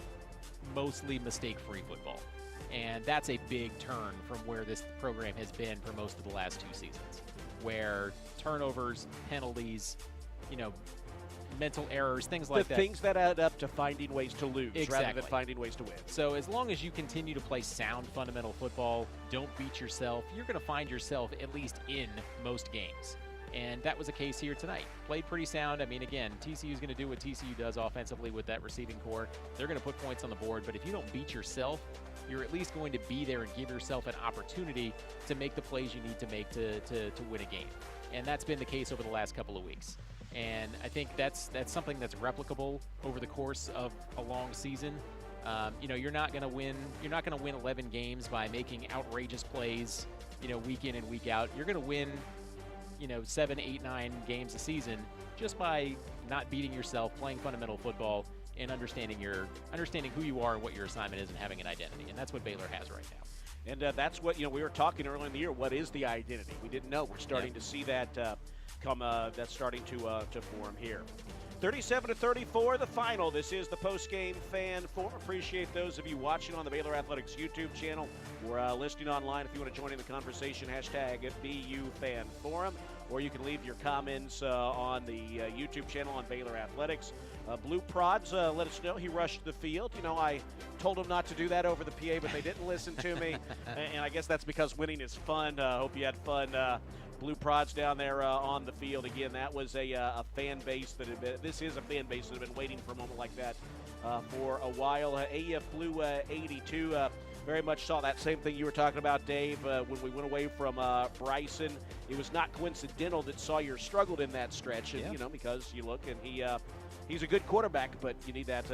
mostly mistake-free football. And that's a big turn from where this program has been for most of the last 2 seasons, where turnovers, penalties, mental errors, things like that. The things that add up to finding ways to lose rather than finding ways to win. So as long as you continue to play sound, fundamental football, don't beat yourself, you're going to find yourself at least in most games. And that was the case here tonight. Played pretty sound. I mean, again, TCU is going to do what TCU does offensively with that receiving core. They're going to put points on the board, but if you don't beat yourself, you're at least going to be there and give yourself an opportunity to make the plays you need to make to win a game. And that's been the case over the last couple of weeks. And I think that's something that's replicable over the course of a long season. You're not going to win. You're not going to win 11 games by making outrageous plays, week in and week out. You're going to win, 7, 8, 9 games a season just by not beating yourself, playing fundamental football, and understanding who you are and what your assignment is, and having an identity. And that's what Baylor has right now. And that's what we were talking earlier in the year. What is the identity? We didn't know. We're starting to see that come. That's starting to form here. 37-34, the final. This is the Postgame Fan Forum. Appreciate those of you watching on the Baylor Athletics YouTube channel or listening online. If you want to join in the conversation, hashtag BU Fan Forum, or you can leave your comments on the YouTube channel on Baylor Athletics. Blue Prods let us know he rushed the field. I told him not to do that over the PA, but they didn't listen to me. And I guess that's because winning is fun. Hope you had fun. Blue Prods down there on the field. Again, that was a fan base that had been, this is a fan base that had been waiting for a moment like that for a while. AF Blue 82 very much saw that same thing you were talking about, Dave, when we went away from Bryson. It was not coincidental that Sawyer struggled in that stretch, and, because you look and he's a good quarterback, but you need that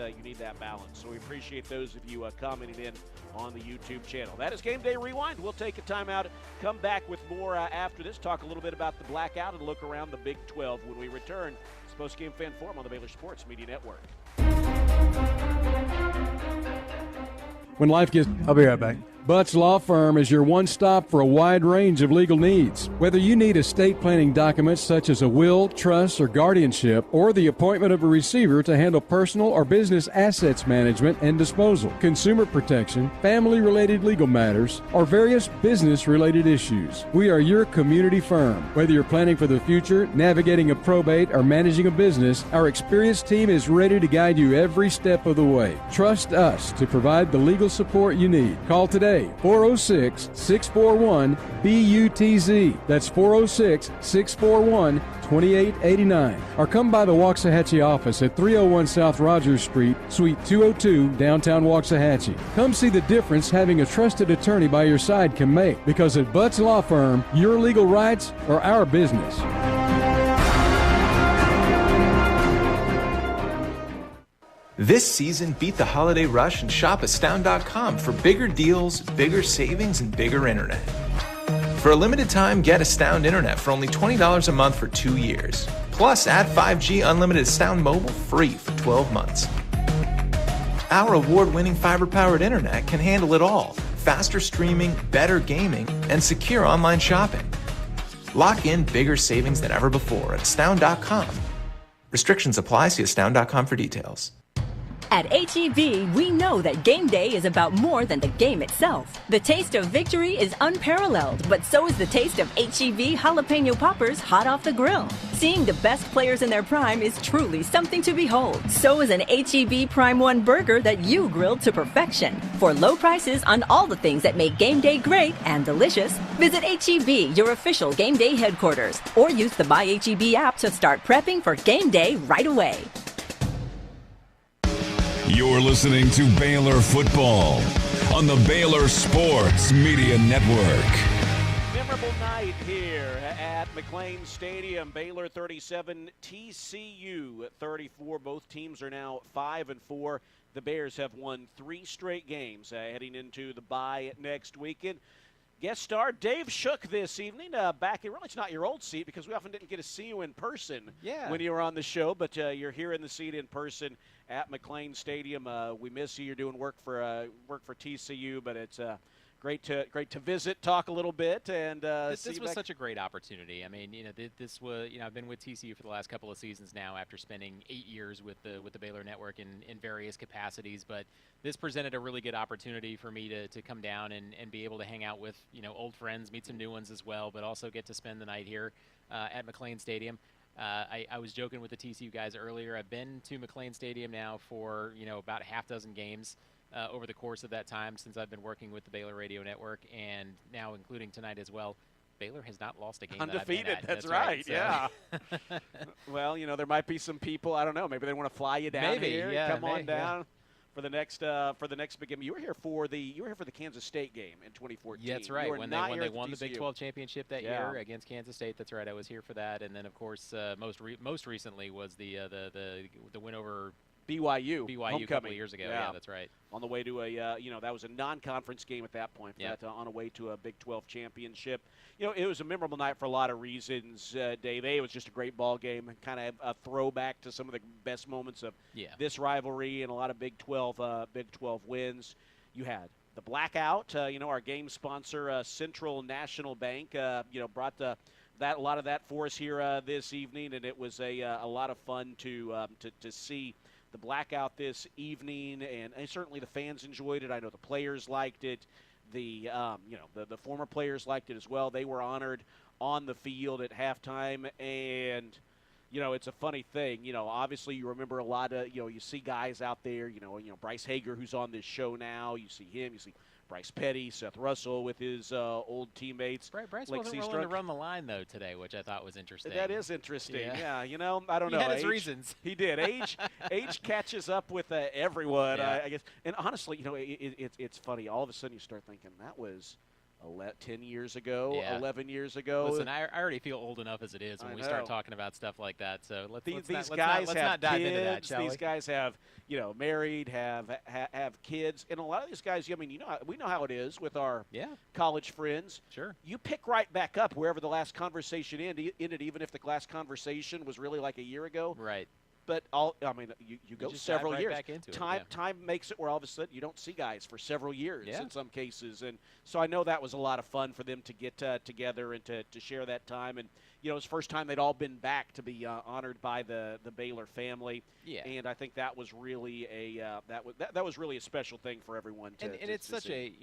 balance. So we appreciate those of you commenting in on the YouTube channel. That is Game Day Rewind. We'll take a timeout, come back with more after this, talk a little bit about the blackout, and look around the Big 12 when we return. It's Postgame Fan Forum on the Baylor Sports Media Network. When life gets... I'll be right back. Butts Law Firm is your one stop for a wide range of legal needs. Whether you need estate planning documents such as a will, trust, or guardianship, or the appointment of a receiver to handle personal or business assets management and disposal, consumer protection, family-related legal matters, or various business-related issues, we are your community firm. Whether you're planning for the future, navigating a probate, or managing a business, our experienced team is ready to guide you every step of the way. Trust us to provide the legal support you need. Call today. 406-641-BUTZ. That's 406-641-2889. Or come by the Waxahachie office at 301 South Rogers Street, Suite 202, downtown Waxahachie. Come see the difference having a trusted attorney by your side can make. Because at Butts Law Firm, your legal rights are our business. This season, beat the holiday rush and shop Astound.com for bigger deals, bigger savings, and bigger internet. For a limited time, get Astound Internet for only $20 a month for 2 years. Plus, add 5G unlimited Astound Mobile free for 12 months. Our award-winning fiber-powered internet can handle it all. Faster streaming, better gaming, and secure online shopping. Lock in bigger savings than ever before at Astound.com. Restrictions apply. See Astound.com for details. At H-E-B, we know that game day is about more than the game itself. The taste of victory is unparalleled, but so is the taste of H-E-B jalapeno poppers hot off the grill. Seeing the best players in their prime is truly something to behold. So is an H-E-B Prime 1 burger that you grilled to perfection. For low prices on all the things that make game day great and delicious, visit H-E-B, your official game day headquarters, or use the Buy H-E-B app to start prepping for game day right away. You're listening to Baylor Football on the Baylor Sports Media Network. Memorable night here at McLean Stadium. Baylor 37, TCU 34. Both teams are now 5-4. The Bears have won 3 straight games heading into the bye next weekend. Guest star Dave Shook this evening, back in, really it's not your old seat because we often didn't get to see you in person when you were on the show, but you're here in the seat in person at McLean Stadium. We miss you. You're doing work for TCU, but it's great to visit, talk a little bit, and this was such a great opportunity. I mean, this was, I've been with TCU for the last couple of seasons now after spending 8 years with the Baylor Network in various capacities, but this presented a really good opportunity for me to come down and be able to hang out with old friends, meet some new ones as well, but also get to spend the night here at McLean Stadium. I was joking with the TCU guys earlier. I've been to McLean Stadium now for about a half dozen games over the course of that time since I've been working with the Baylor Radio Network, and now including tonight as well. Baylor has not lost a game undefeated. That I've been at. That's right. So. Yeah. Well, there might be some people. I don't know. Maybe they want to fly you down here. Come on down. For the next big game. You were here for the Kansas State game in 2014. Yeah, that's right. When they won the Big 12 championship that year against Kansas State. That's right. I was here for that. And then of course most recently was the win over BYU a couple of years ago. Yeah, that's right. On the way to a, that was a non-conference game at that point. Yeah. On a way to a Big 12 championship. It was a memorable night for a lot of reasons, Dave. It was just a great ball game, kind of a throwback to some of the best moments of this rivalry and a lot of Big 12 wins. You had the blackout. Our game sponsor, Central National Bank, brought a lot of that for us here this evening, and it was a lot of fun to see the blackout this evening, and certainly the fans enjoyed it. I know the players liked it. The former players liked it as well. They were honored on the field at halftime, and it's a funny thing. Obviously you remember a lot of you see guys out there. Bryce Hager, who's on this show now. You see him. You see Bryce Petty, Seth Russell with his old teammates. Bryce wasn't willing to run the line, though, today, which I thought was interesting. That is interesting. Yeah, I don't know. He had his reasons. He did. Age catches up with everyone, I guess. And honestly, it's funny. All of a sudden you start thinking that was 10 years ago, 11 years ago. Listen, I already feel old enough as it is when we start talking about stuff like that. So let's not dive into that, shall we? These guys have, married, have kids, and a lot of these guys. We know how it is with our college friends. Sure. You pick right back up wherever the last conversation ended, even if the last conversation was really like a year ago. Right. But you go several years. Time makes it where all of a sudden you don't see guys for several years in some cases, and so I know that was a lot of fun for them to get together and to share that time. And it was the first time they'd all been back to be honored by the Baylor family. Yeah. And I think that was really that was really a special thing for everyone. And it's such a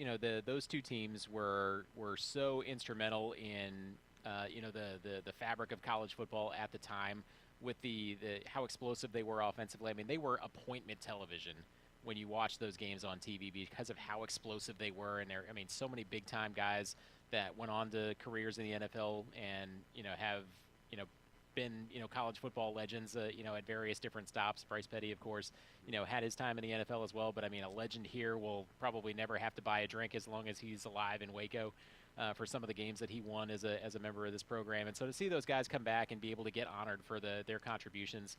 those two teams were so instrumental in the fabric of college football at the time. With the how explosive they were offensively. I mean, they were appointment television when you watch those games on TV because of how explosive they were. And so many big-time guys that went on to careers in the NFL and, have, been, college football legends, at various different stops. Bryce Petty, of course, had his time in the NFL as well. But, a legend here will probably never have to buy a drink as long as he's alive in Waco. For some of the games that he won as a member of this program. And so to see those guys come back and be able to get honored for their contributions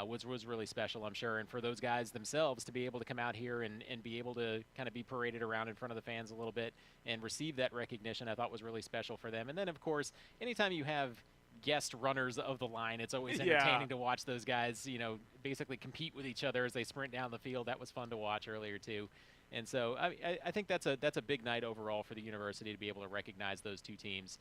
was really special, I'm sure. And for those guys themselves to be able to come out here and be able to kind of be paraded around in front of the fans a little bit and receive that recognition, I thought was really special for them. And then, of course, anytime you have guest runners of the line, it's always entertaining to watch those guys, basically compete with each other as they sprint down the field. That was fun to watch earlier, too. And so I think that's a big night overall for the university to be able to recognize those two teams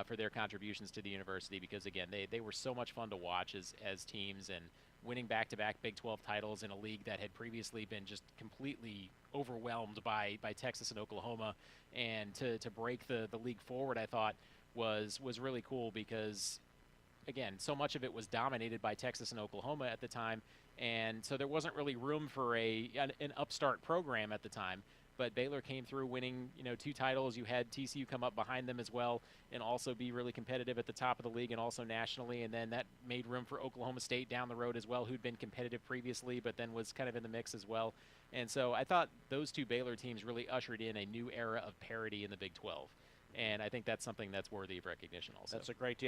for their contributions to the university because, again, they were so much fun to watch as teams and winning back-to-back Big 12 titles in a league that had previously been just completely overwhelmed by Texas and Oklahoma. And to break the league forward, I thought, was really cool because, again, so much of it was dominated by Texas and Oklahoma at the time. And so there wasn't really room for an upstart program at the time. But Baylor came through winning, 2 titles. You had TCU come up behind them as well and also be really competitive at the top of the league and also nationally. And then that made room for Oklahoma State down the road as well, who'd been competitive previously but then was kind of in the mix as well. And so I thought those two Baylor teams really ushered in a new era of parity in the Big 12. And I think that's something that's worthy of recognition also. That's a great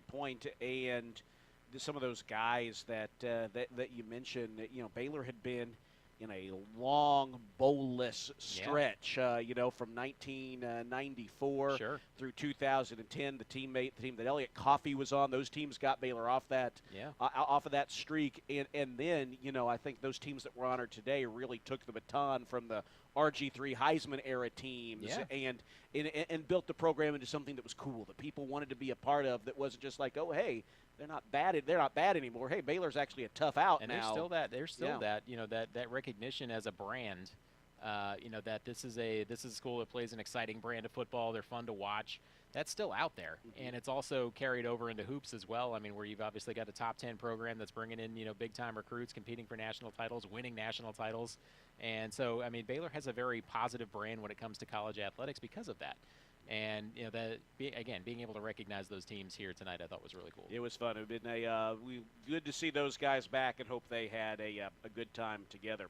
point. And some of those guys that you mentioned, Baylor had been in a long bowlless stretch, from 1994 through 2010. The team that Elliott Coffey was on, those teams got Baylor off of that streak. And then, I think those teams that were honored today really took the baton from the RG3 Heisman era teams and built the program into something that was cool, that people wanted to be a part of, that wasn't just like, oh, hey, they're not bad anymore. Hey, Baylor's actually a tough out and now. There's still that recognition as a brand. That this is a school that plays an exciting brand of football. They're fun to watch. That's still out there, and it's also carried over into hoops as well. I mean, where you've obviously got a top 10 program that's bringing in big time recruits, competing for national titles, winning national titles, and so I mean Baylor has a very positive brand when it comes to college athletics because of that. And being able to recognize those teams here tonight, I thought was really cool. It was fun. It had been good to see those guys back, and hope they had a good time together.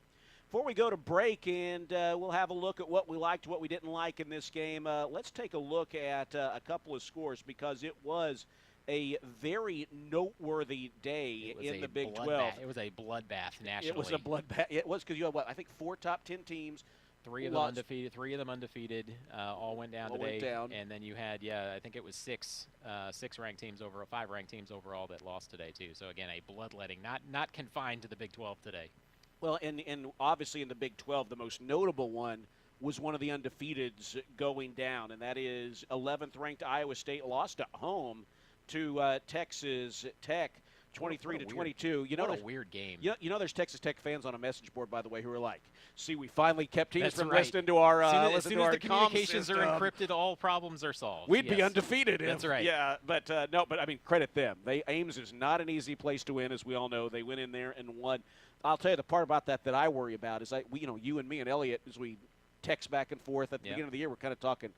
Before we go to break, and we'll have a look at what we liked, what we didn't like in this game, let's take a look at a couple of scores because it was a very noteworthy day in the Big 12. It was a bloodbath nationally. It was a bloodbath. It was because you had, I think 4 top 10 teams. Three of them undefeated. All went down today. And then you had, I think it was 5 ranked teams overall that lost today too. So again, a bloodletting, not confined to the Big 12 today. Well, and obviously in the Big 12, the most notable one was one of the undefeateds going down, and that is 11th ranked Iowa State lost at home to Texas Tech. 23-22. What a weird game. You know, there's Texas Tech fans on a message board, by the way, who are like, "See, we finally kept teams from right. listening to our as soon as the communications are encrypted, all problems are solved. We'd be undefeated. That's right. Yeah, but I mean, credit them. Ames is not an easy place to win, as we all know. They went in there and won. I'll tell you the part about that I worry about is you and me and Elliot, as we text back and forth at the beginning of the year, we're kind of talking,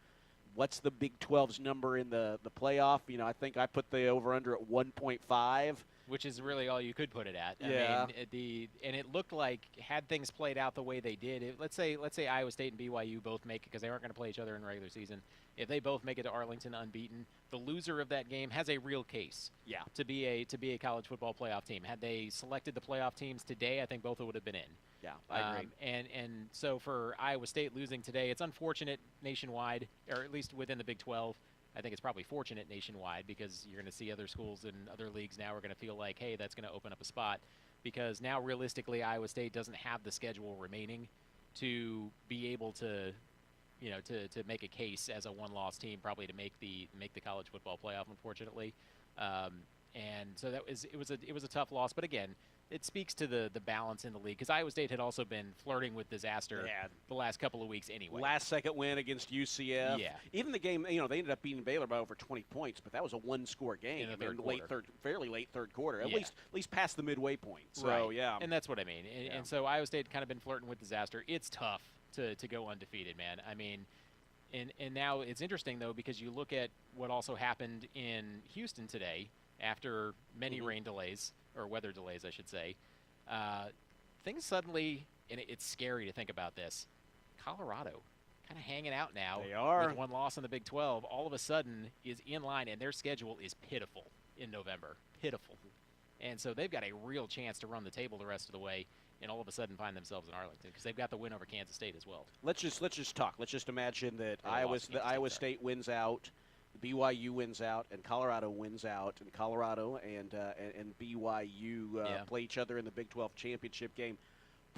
what's the Big 12's number in the playoff? I think I put the over/under at 1.5. Which is really all you could put it at. Yeah. I mean, and it looked like, had things played out the way they did, let's say Iowa State and BYU both make it, because they aren't going to play each other in the regular season. If they both make it to Arlington unbeaten, the loser of that game has a real case. Yeah. To be a college football playoff team. Had they selected the playoff teams today, I think both would have been in. Yeah, I agree. And so for Iowa State losing today, it's unfortunate nationwide, or at least within the Big 12. I think it's probably fortunate nationwide, because you're going to see other schools in other leagues now are going to feel like, hey, that's going to open up a spot, because now realistically Iowa State doesn't have the schedule remaining to be able to, to make a case as a one-loss team probably to make the college football playoff, unfortunately. And so it was a tough loss, but again, it speaks to the balance in the league, because Iowa State had also been flirting with disaster the last couple of weeks anyway. Last-second win against UCF. Yeah. Even the game, they ended up beating Baylor by over 20 points, but that was a one-score game in the fairly late third quarter, at least past the midway point. So, right. yeah. And that's what I mean. And so Iowa State kind of been flirting with disaster. It's tough to go undefeated, man. I mean, and now it's interesting, though, because you look at what also happened in Houston today after many rain delays, or weather delays, I should say. Things suddenly, and it's scary to think about this, Colorado kind of hanging out now. They are. With one loss in the Big 12, all of a sudden is in line, and their schedule is pitiful in November. Pitiful. And so they've got a real chance to run the table the rest of the way and all of a sudden find themselves in Arlington, because they've got the win over Kansas State as well. Let's just talk. Let's just imagine that Iowa State wins out, BYU wins out, and Colorado wins out, and Colorado and BYU play each other in the Big 12 championship game.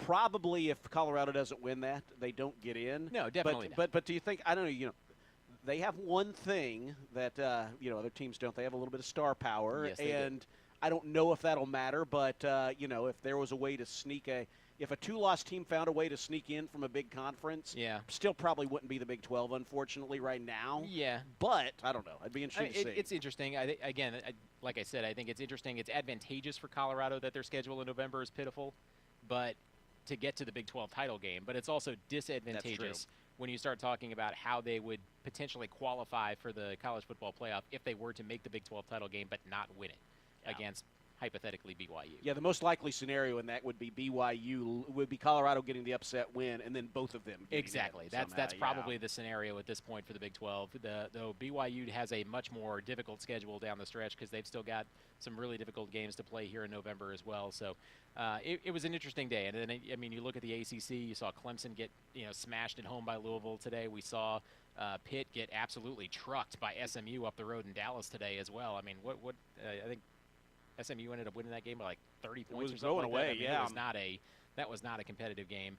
Probably, if Colorado doesn't win that, they don't get in. No, definitely not. But do you think? I don't know. They have one thing that other teams don't. They have a little bit of star power, yes, and I don't know if that'll matter. But if there was a way to sneak if a two-loss team found a way to sneak in from a big conference, still probably wouldn't be the Big 12, unfortunately, right now. Yeah. But, I don't know. I'd be interested to see. It's interesting. Like I said, I think it's interesting. It's advantageous for Colorado that their schedule in November is pitiful, but to get to the Big 12 title game. But it's also disadvantageous when you start talking about how they would potentially qualify for the college football playoff if they were to make the Big 12 title game but not win it against hypothetically BYU. Yeah, the most likely scenario in that would be Colorado getting the upset win, and then both of them getting exactly. That's probably the scenario at this point for the Big 12. Though BYU has a much more difficult schedule down the stretch, because they've still got some really difficult games to play here in November as well. So it was an interesting day. And then, I mean, you look at the ACC, you saw Clemson get smashed at home by Louisville today. We saw Pitt get absolutely trucked by SMU up the road in Dallas today as well. I mean, I think SMU ended up winning that game by like 30 points or something. Going away, that was not a competitive game.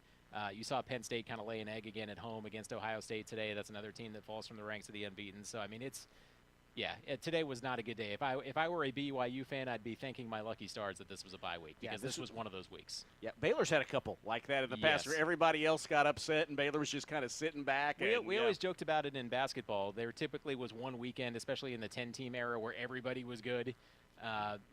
You saw Penn State kind of lay an egg again at home against Ohio State today. That's another team that falls from the ranks of the unbeaten. So, I mean, today was not a good day. If I were a BYU fan, I'd be thanking my lucky stars that this was a bye week, because this was one of those weeks. Yeah, Baylor's had a couple like that in the past where everybody else got upset and Baylor was just kind of sitting back. We always joked about it in basketball. There typically was one weekend, especially in the 10-team era, where everybody was good.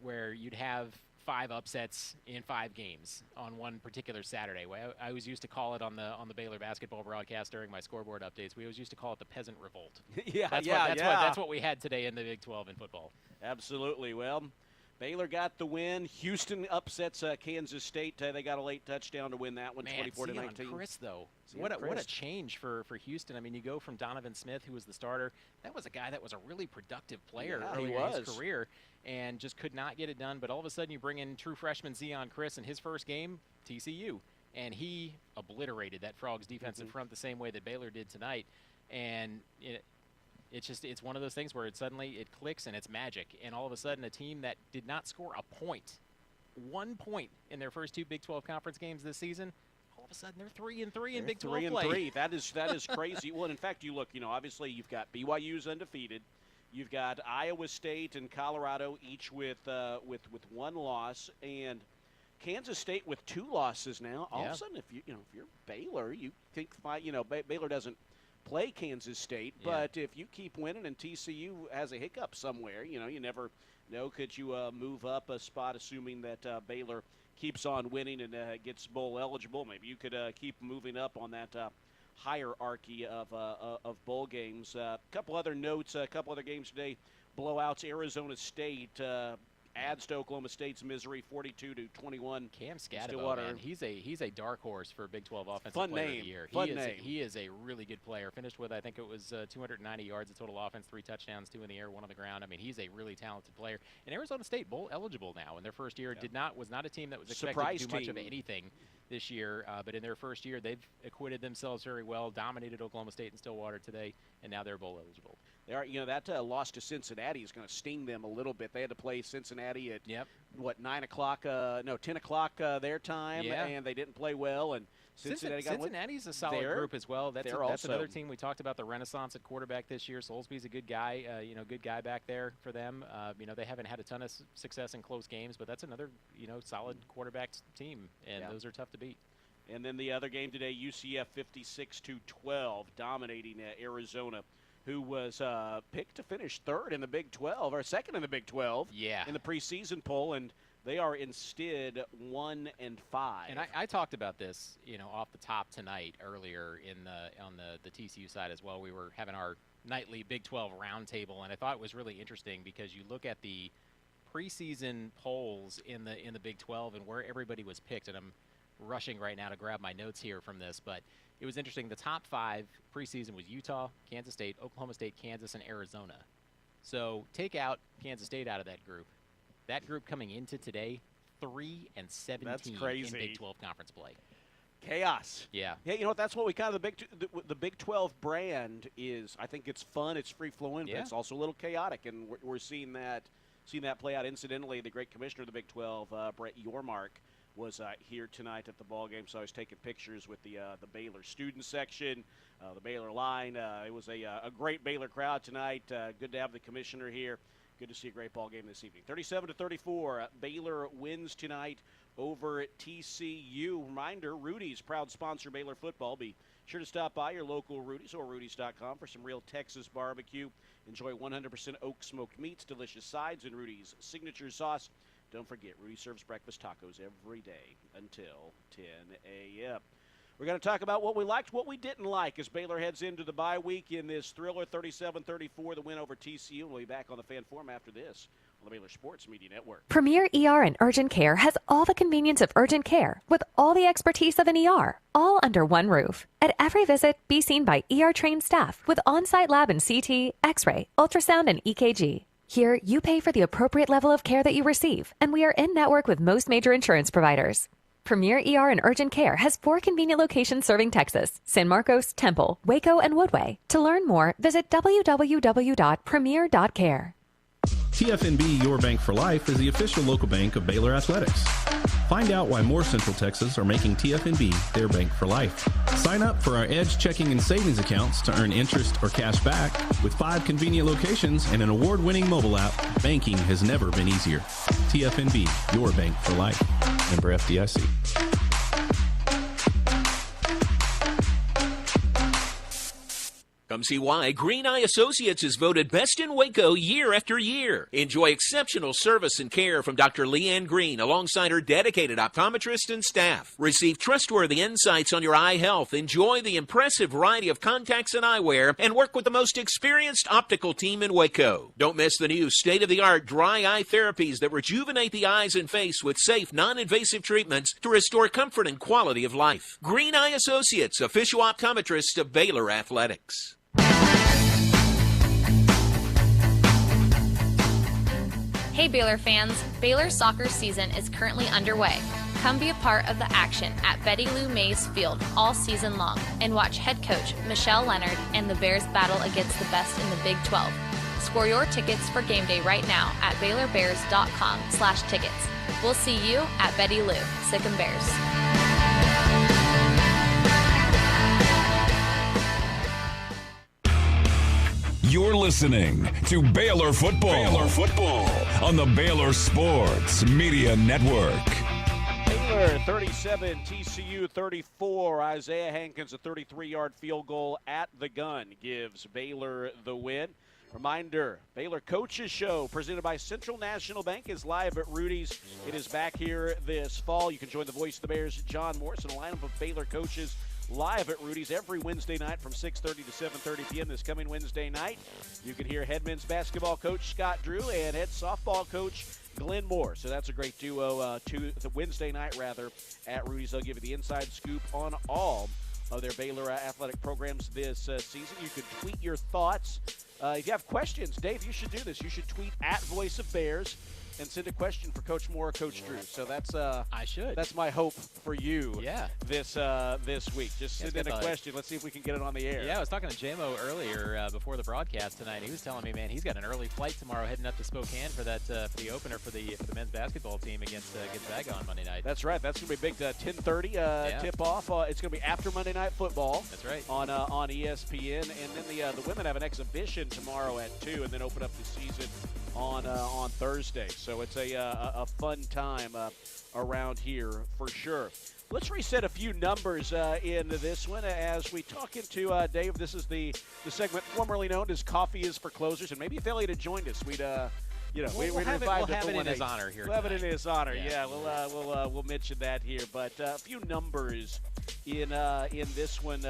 Where you'd have 5 upsets in 5 games on one particular Saturday. I always used to call it on the Baylor basketball broadcast during my scoreboard updates. We always used to call it the Peasant Revolt. That's what we had today in the Big 12 in football. Absolutely. Well, Baylor got the win. Houston upsets Kansas State. They got a late touchdown to win that one, 24-19. Chris, though. What a change for Houston. I mean, you go from Donovan Smith, who was the starter. That was a guy that was a really productive player earlier in his career and just could not get it done. But all of a sudden, you bring in true freshman Zion Chris in his first game, TCU. And he obliterated that Frogs defensive front the same way that Baylor did tonight. And it's one of those things where it clicks and it's magic. And all of a sudden, a team that did not score a point, 1 point in their first 2 Big 12 conference games this season, all of a sudden they're 3-3 in Big 12 play. 3-3. That is crazy. Well, in fact, you look, obviously you've got BYU's undefeated. You've got Iowa State and Colorado each with 1 loss, and Kansas State with 2 losses now. All of a sudden, if you're Baylor, you think Baylor doesn't play Kansas State, but if you keep winning and TCU has a hiccup somewhere, you never know. Could you move up a spot, assuming that Baylor keeps on winning and gets bowl eligible? Maybe you could keep moving up on that hierarchy of bowl games. A couple other notes, a couple other games today. Blowouts. Arizona State adds to Oklahoma State's misery, 42-21. Cam Scatterbo, man, he's a dark horse for Big 12 Offensive Player of the Year. He is a really good player. Finished with, I think it was 290 yards of total offense, 3 touchdowns, 2 in the air, 1 on the ground. I mean, he's a really talented player. And Arizona State bowl eligible now in their first year. Was not a team that was expected to do much of anything this year, but in their first year, they've acquitted themselves very well, dominated Oklahoma State and Stillwater today, and now they're bowl eligible. They are, that loss to Cincinnati is going to sting them a little bit. They had to play Cincinnati at 10 o'clock their time, and they didn't play well. And Cincinnati's a solid group as well. That's another team we talked about, the renaissance at quarterback this year. Soulsby's a good guy, good guy back there for them. They haven't had a ton of success in close games, but that's another solid quarterback team, and those are tough to beat. And then the other game today, UCF 56-12, dominating Arizona, who was picked to finish third in the Big 12, or second in the Big 12 in the preseason poll, and they are instead 1-5. And I talked about this, off the top tonight earlier on the TCU side as well. We were having our nightly Big 12 roundtable, and I thought it was really interesting because you look at the preseason polls in the Big 12 and where everybody was picked, and I'm rushing right now to grab my notes here from this, but it was interesting. The top 5 preseason was Utah, Kansas State, Oklahoma State, Kansas, and Arizona. So take out Kansas State out of that group. That group coming into today, 3-17 That's crazy. in Big 12 conference play. Chaos. Yeah. Yeah, that's what we kind of the Big 12 brand is. I think it's fun, it's free flowing, but it's also a little chaotic, and we're seeing that play out. Incidentally, the great commissioner of the Big 12, Brett Yormark, was here tonight at the ball game, so I was taking pictures with the Baylor student section, the Baylor line. It was a great Baylor crowd tonight. Good to have the commissioner here. Good to see a great ball game this evening. 37-34, Baylor wins tonight over TCU. Reminder, Rudy's, proud sponsor of Baylor football. Be sure to stop by your local Rudy's or Rudy's.com for some real Texas barbecue. Enjoy 100% oak smoked meats, delicious sides, and Rudy's signature sauce. Don't forget, Rudy serves breakfast tacos every day until 10 a.m. We're going to talk about what we liked, what we didn't like as Baylor heads into the bye week in this thriller, 37-34, the win over TCU. We'll be back on the Fan Forum after this on the Baylor Sports Media Network. Premier ER and Urgent Care has all the convenience of urgent care with all the expertise of an ER, all under one roof. At every visit, be seen by ER-trained staff with on-site lab and CT, X-ray, ultrasound, and EKG. Here, you pay for the appropriate level of care that you receive, and we are in-network with most major insurance providers. Premier ER and Urgent Care has 4 convenient locations serving Texas: San Marcos, Temple, Waco, and Woodway. To learn more, visit www.premier.care. TFNB Your Bank for Life is the official local bank of Baylor Athletics. Find out why more Central Texas are making TFNB their bank for life. Sign up for our Edge checking and savings accounts to earn interest or cash back. With 5 convenient locations and an award-winning mobile app, banking has never been easier. TFNB, your bank for life. Member FDIC. Come see why Green Eye Associates is voted best in Waco year after year. Enjoy exceptional service and care from Dr. Leanne Green alongside her dedicated optometrist and staff. Receive trustworthy insights on your eye health. Enjoy the impressive variety of contacts and eyewear and work with the most experienced optical team in Waco. Don't miss the new state-of-the-art dry eye therapies that rejuvenate the eyes and face with safe, non-invasive treatments to restore comfort and quality of life. Green Eye Associates, official optometrist of Baylor Athletics. Hey Baylor fans, Baylor's soccer season is currently underway. Come be a part of the action at Betty Lou Mays Field all season long and watch head coach Michelle Leonard and the Bears battle against the best in the Big 12. Score your tickets for game day right now at BaylorBears.com/tickets. We'll see you at Betty Lou. Sic 'em Bears. You're listening to Baylor Football. Baylor Football on the Baylor Sports Media Network. Baylor 37, TCU 34. Isaiah Hankins, a 33-yard field goal at the gun, gives Baylor the win. Reminder, Baylor Coaches Show presented by Central National Bank is live at Rudy's. It is back here this fall. You can join the voice of the Bears, John Morrison, a lineup of Baylor coaches live at Rudy's every Wednesday night from 6:30 to 7:30 p.m. this coming Wednesday night. You can hear head men's basketball coach Scott Drew and head softball coach Glenn Moore. So that's a great duo the Wednesday night, at Rudy's. They'll give you the inside scoop on all of their Baylor athletic programs this season. You can tweet your thoughts. If you have questions, Dave, you should do this. You should tweet at Voice of Bears and send a question for Coach Moore or Coach Drew. So that's I should. That's my hope for you. Yeah. This week. Just send in a question. Let's see if we can get it on the air. Yeah, I was talking to JMO earlier before the broadcast tonight. He was telling me, man, he's got an early flight tomorrow heading up to Spokane for that for the opener for the men's basketball team against Gonzaga on Monday night. That's right. That's going to be a big 10:30 tip off. It's going to be after Monday Night Football. That's right. On ESPN, and then the women have an exhibition tomorrow at 2, and then open up the season on Thursday. So it's a fun time around here for sure. Let's reset a few numbers in this one as we talk into Dave. This is the segment formerly known as Coffee is for Closers, and maybe if Elliot had joined us, we'd we'll have it in his honor here. We'll have it in his honor. Yeah, we'll mention that here. But a few numbers in this one.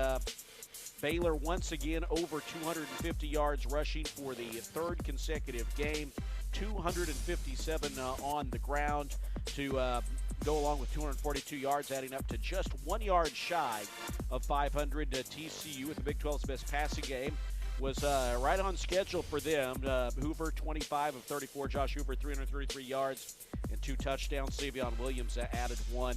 Baylor once again over 250 yards rushing for the third consecutive game, 257 on the ground to go along with 242 yards, adding up to just 1 yard shy of 500. TCU with the Big 12's best passing game was right on schedule for them. Hoover, 25 of 34. Josh Hoover, 333 yards and 2 touchdowns. Savion Williams added 1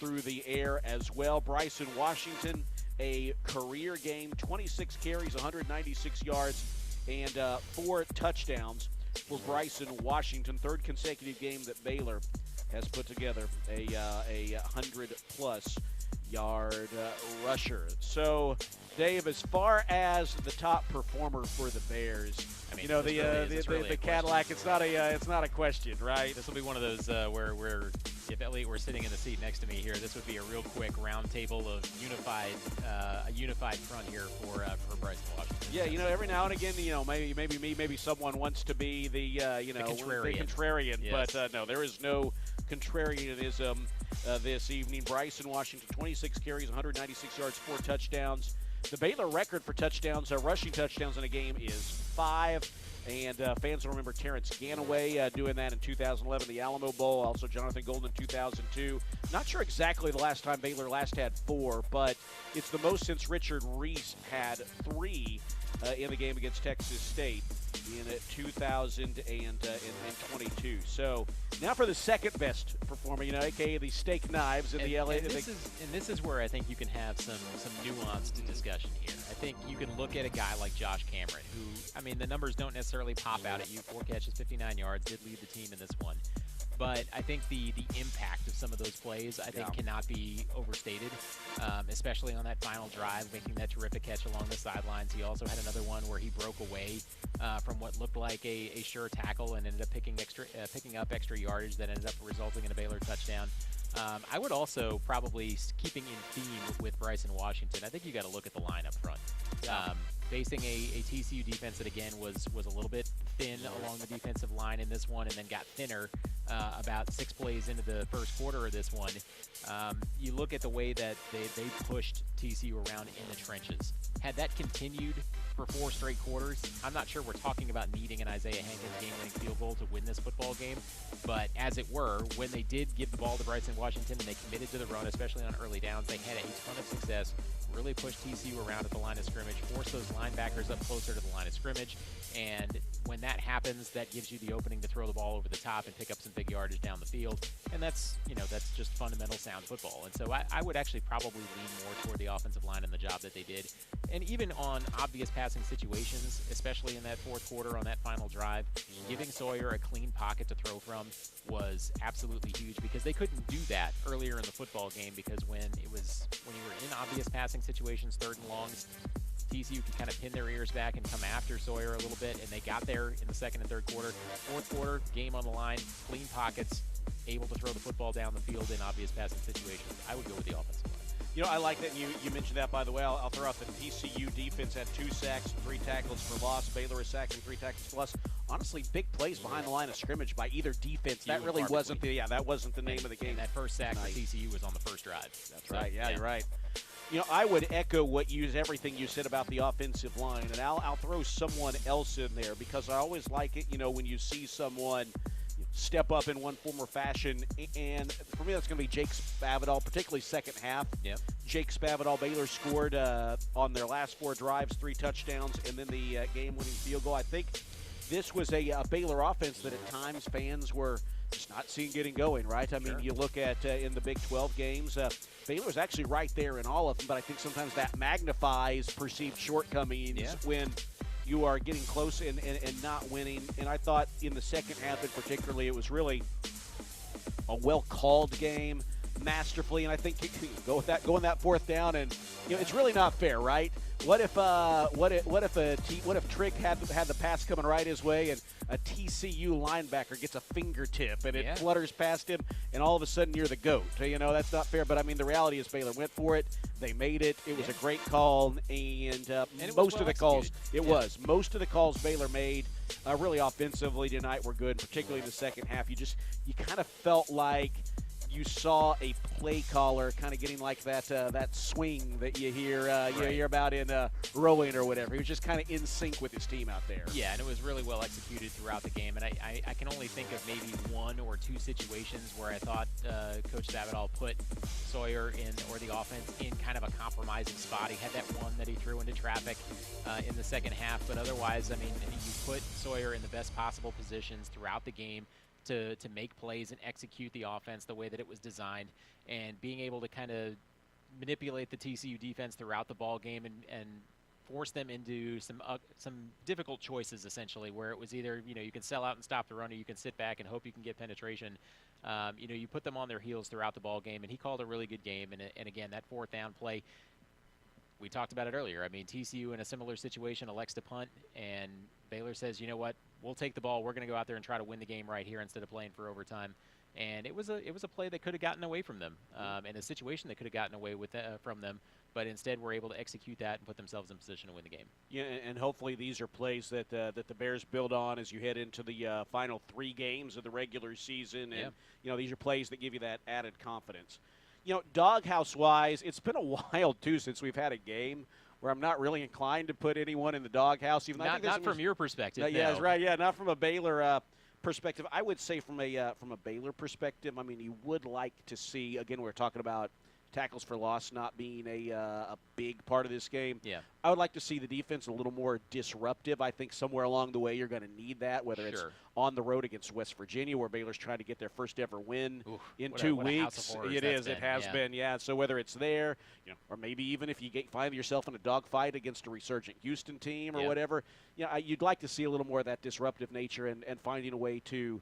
through the air as well. Bryson Washington, a career game, 26 carries, 196 yards, and 4 touchdowns for Bryson Washington. Third consecutive game that Baylor has put together a 100-plus yard rusher. So, Dave, as far as the top performer for the Bears, I mean, the Cadillac, it's not a question, right? This will be one of those where if Elliot were sitting in the seat next to me here, this would be a real quick round table of a unified front here for Bryson Washington. Yeah, every now and again, maybe someone wants to be the contrarian, yes. But no, there is no contrarianism this evening. Bryson Washington, 26 carries, 196 yards, 4 touchdowns. The Baylor record for touchdowns, rushing touchdowns in a game is 5. And fans will remember Terrence Ganaway doing that in 2011, the Alamo Bowl. Also Jonathan Golden in 2002. Not sure exactly the last time Baylor had 4, but it's the most since Richard Reese had 3 in the game against Texas State in 2022. So now for the second best performer, aka the steak knives in the LA. And this is where I think you can have some nuanced discussion here. I think you can look at a guy like Josh Cameron, who, I mean, the numbers don't necessarily pop out at you. 4 catches, 59 yards, did lead the team in this one. But I think the impact of some of those plays, I think, cannot be overstated, especially on that final drive, making that terrific catch along the sidelines. He also had another one where he broke away from what looked like a sure tackle and ended up picking up extra yardage that ended up resulting in a Baylor touchdown. I would also probably, keeping in theme with Bryson Washington, I think you got to look at the line up front. facing a TCU defense that, again, was a little bit thin along the defensive line in this one and then got thinner about 6 plays into the first quarter of this one. You look at the way that they pushed TCU around in the trenches. Had that continued for 4 straight quarters, I'm not sure we're talking about needing an Isaiah Hankins game-winning field goal to win this football game. But as it were, when they did give the ball to Bryson Washington and they committed to the run, especially on early downs, they had a ton of success, really pushed TCU around at the line of scrimmage, forced those linebackers up closer to the line of scrimmage. And when that happens, that gives you the opening to throw the ball over the top and pick up some big yardage down the field. And that's just fundamental sound football. And so I would actually probably lean more toward the offensive line and the job that they did. And even on obvious passing situations, especially in that fourth quarter on that final drive, giving Sawyer a clean pocket to throw from was absolutely huge, because they couldn't do that earlier in the football game, because when you were in obvious passing situations, 3rd and longs, TCU could kind of pin their ears back and come after Sawyer a little bit, and they got there in the 2nd and 3rd quarter. 4th quarter, game on the line, clean pockets, able to throw the football down the field in obvious passing situations. I would go with the offensive line. I like that you mentioned that, by the way. I'll throw out the TCU defense had 2 sacks, 3 tackles for loss. Baylor a sack and 3 tackles for loss. Honestly, big plays behind the line of scrimmage by either defense. That really wasn't the name of the game. And that first sack for TCU was on the first drive. That's right. Yeah, you're right. I would echo everything you said about the offensive line, and I'll throw someone else in there, because I always like it, when you see someone step up in one form or fashion, and for me that's going to be Jake Spavital, particularly second half. Yep. Jake Spavital, Baylor scored on their last 4 drives, 3 touchdowns, and then the game-winning field goal. I think this was a Baylor offense that at times fans were just not seeing getting going, right? I mean, you look at in the Big 12 games, Baylor was actually right there in all of them, but I think sometimes that magnifies perceived shortcomings when you are getting close and not winning. And I thought in the second half in particularly, it was really a well-called game, masterfully. And I think you can go with that, go on that 4th down, and it's really not fair, right? What if Trick had the pass coming right his way, and a TCU linebacker gets a fingertip and it flutters past him, and all of a sudden you're the GOAT? That's not fair. But I mean, the reality is Baylor went for it. They made it. It was a great call, and most of the calls most of the calls Baylor made really offensively tonight were good, particularly in the second half. You kind of felt like you saw a play caller kind of getting like that swing that you hear about in rowing or whatever. He was just kind of in sync with his team out there. Yeah, and it was really well executed throughout the game. And I can only think of maybe 1 or 2 situations where I thought Coach Spavital put Sawyer or the offense in kind of a compromising spot. He had that one that he threw into traffic in the second half. But otherwise, I mean, you put Sawyer in the best possible positions throughout the game to make plays and execute the offense the way that it was designed, and being able to kind of manipulate the TCU defense throughout the ball game and force them into some difficult choices, essentially, where it was either you can sell out and stop the run, or you can sit back and hope you can get penetration. You put them on their heels throughout the ball game, and he called a really good game. And again, that 4th down play, we talked about it earlier. I mean, TCU in a similar situation elects to punt, and Baylor says, you know what, we'll take the ball. We're going to go out there and try to win the game right here instead of playing for overtime. And it was a play that could have gotten away from them, and a situation that could have gotten away from them. But instead, we're able to execute that and put themselves in position to win the game. Yeah, and hopefully these are plays that the Bears build on as you head into the final 3 games of the regular season. And these are plays that give you that added confidence. Doghouse-wise, it's been a while, too, since we've had a game where I'm not really inclined to put anyone in the doghouse. Even not from your perspective. Yeah, that's right. Yeah, not from a Baylor perspective. I would say from a Baylor perspective, I mean, you would like to see, again, we're talking about tackles for loss not being a big part of this game. Yeah. I would like to see the defense a little more disruptive. I think somewhere along the way you're going to need that, whether it's on the road against West Virginia, where Baylor's trying to get their first ever win in 2 weeks. It has been. So whether it's there, or maybe even if you find yourself in a dogfight against a resurgent Houston team or whatever, you'd like to see a little more of that disruptive nature and finding a way to,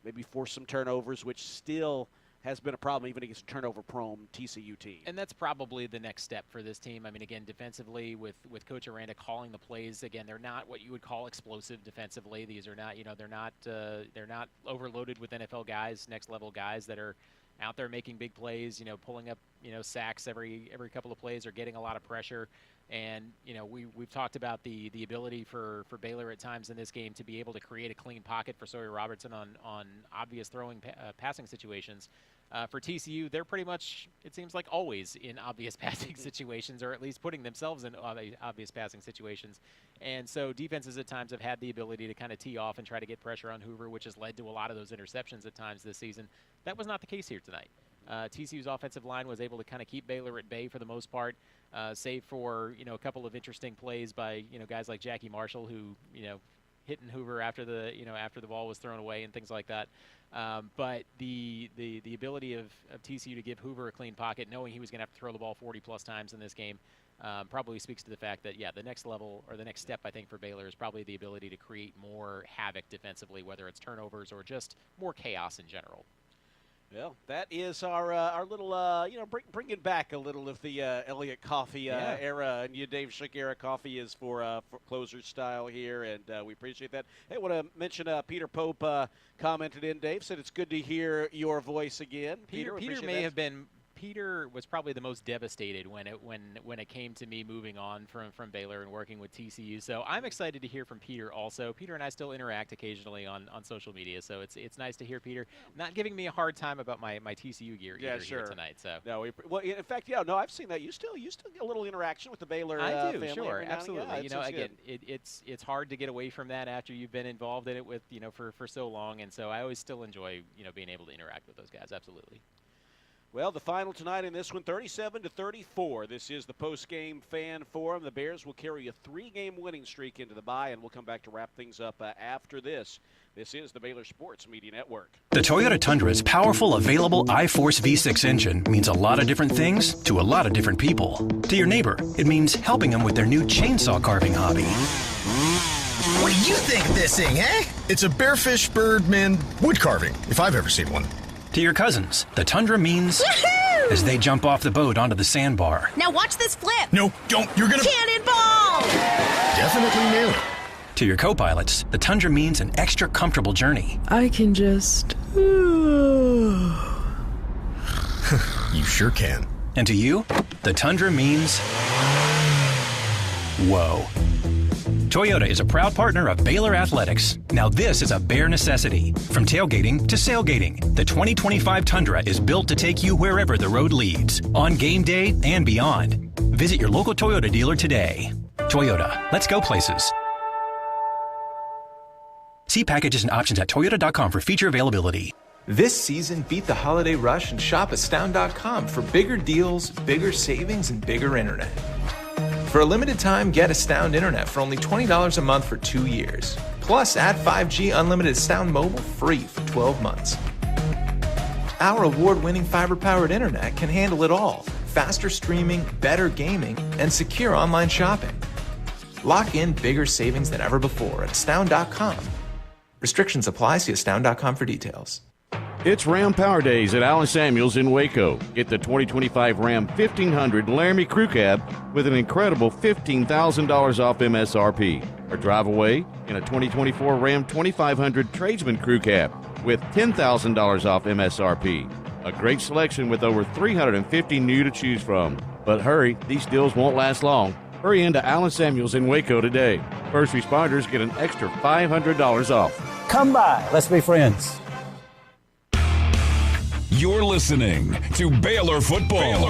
maybe force some turnovers, which still has been a problem even against a turnover-prone TCU team. And that's probably the next step for this team. I mean, again, defensively, with Coach Aranda calling the plays, again, they're not what you would call explosive defensively. These are not, they're not overloaded with NFL guys, next-level guys that are out there making big plays, pulling up, sacks every couple of plays or getting a lot of pressure. And, we've talked about the ability for Baylor at times in this game to be able to create a clean pocket for Sawyer Robertson on obvious passing situations. For TCU, they're pretty much, it seems like, always in obvious passing situations, or at least putting themselves in obvious passing situations. And so defenses at times have had the ability to kind of tee off and try to get pressure on Hoover, which has led to a lot of those interceptions at times this season. That was not the case here tonight. TCU's offensive line was able to kind of keep Baylor at bay for the most part, save for, a couple of interesting plays by, guys like Jackie Marshall, who, hitting Hoover after the ball was thrown away and things like that. But the ability of TCU to give Hoover a clean pocket, knowing he was going to have to throw the ball 40-plus times in this game, probably speaks to the fact that, the next level or the next step, I think, for Baylor is probably the ability to create more havoc defensively, whether it's turnovers or just more chaos in general. Well, that is our little, bringing back a little of the Elliott Coffey era. And Dave Shook era coffee is for closer style here, and we appreciate that. Hey, I want to mention Peter Pope commented in, Dave, said it's good to hear your voice again. Peter Peter was probably the most devastated when it came to me moving on from Baylor and working with TCU. So I'm excited to hear from Peter also. Peter and I still interact occasionally on social media, so it's nice to hear Peter not giving me a hard time about my TCU gear here tonight. So in fact, I've seen that. You still get a little interaction with the Baylor I do, family. sure, absolutely. Again, it's hard to get away from that after you've been involved in it with for so long, and so I always still enjoy being able to interact with those guys. Absolutely. Well, the final tonight in this one, 37-34. This is the Postgame Fan Forum. The Bears will carry a 3-game winning streak into the bye, and we'll come back to wrap things up after this. This is the Baylor Sports Media Network. The Toyota Tundra's powerful, available iForce V6 engine means a lot of different things to a lot of different people. To your neighbor, it means helping them with their new chainsaw carving hobby. What do you think of this thing, eh? It's a bearfish birdman wood carving, if I've ever seen one. To your cousins, the Tundra means Woohoo! As they jump off the boat onto the sandbar. Now watch this flip. No, don't. You're gonna... Cannonball! Definitely nail it. To your co-pilots, the Tundra means an extra comfortable journey. I can just... You sure can. And to you, the Tundra means... Whoa. Toyota is a proud partner of Baylor Athletics. Now this is a bare necessity. From tailgating to sailgating, the 2025 Tundra is built to take you wherever the road leads, on game day and beyond. Visit your local Toyota dealer today. Toyota, let's go places. See packages and options at toyota.com for feature availability. This season, beat the holiday rush and shop Astound.com for bigger deals, bigger savings, and bigger internet. For a limited time, get Astound Internet for only $20 a month for 2 years. Plus, add 5G unlimited Astound Mobile free for 12 months. Our award-winning fiber-powered internet can handle it all. Faster streaming, better gaming, and secure online shopping. Lock in bigger savings than ever before at Astound.com. Restrictions apply. See Astound.com for details. It's Ram Power Days at Allen Samuels in Waco. Get the 2025 Ram 1500 Laramie Crew Cab with an incredible $15,000 off MSRP. Or drive away in a 2024 Ram 2500 Tradesman Crew Cab with $10,000 off MSRP. A great selection with over 350 new to choose from. But hurry, these deals won't last long. Hurry into Allen Samuels in Waco today. First responders get an extra $500 off. Come by. Let's be friends. You're listening to Baylor Football.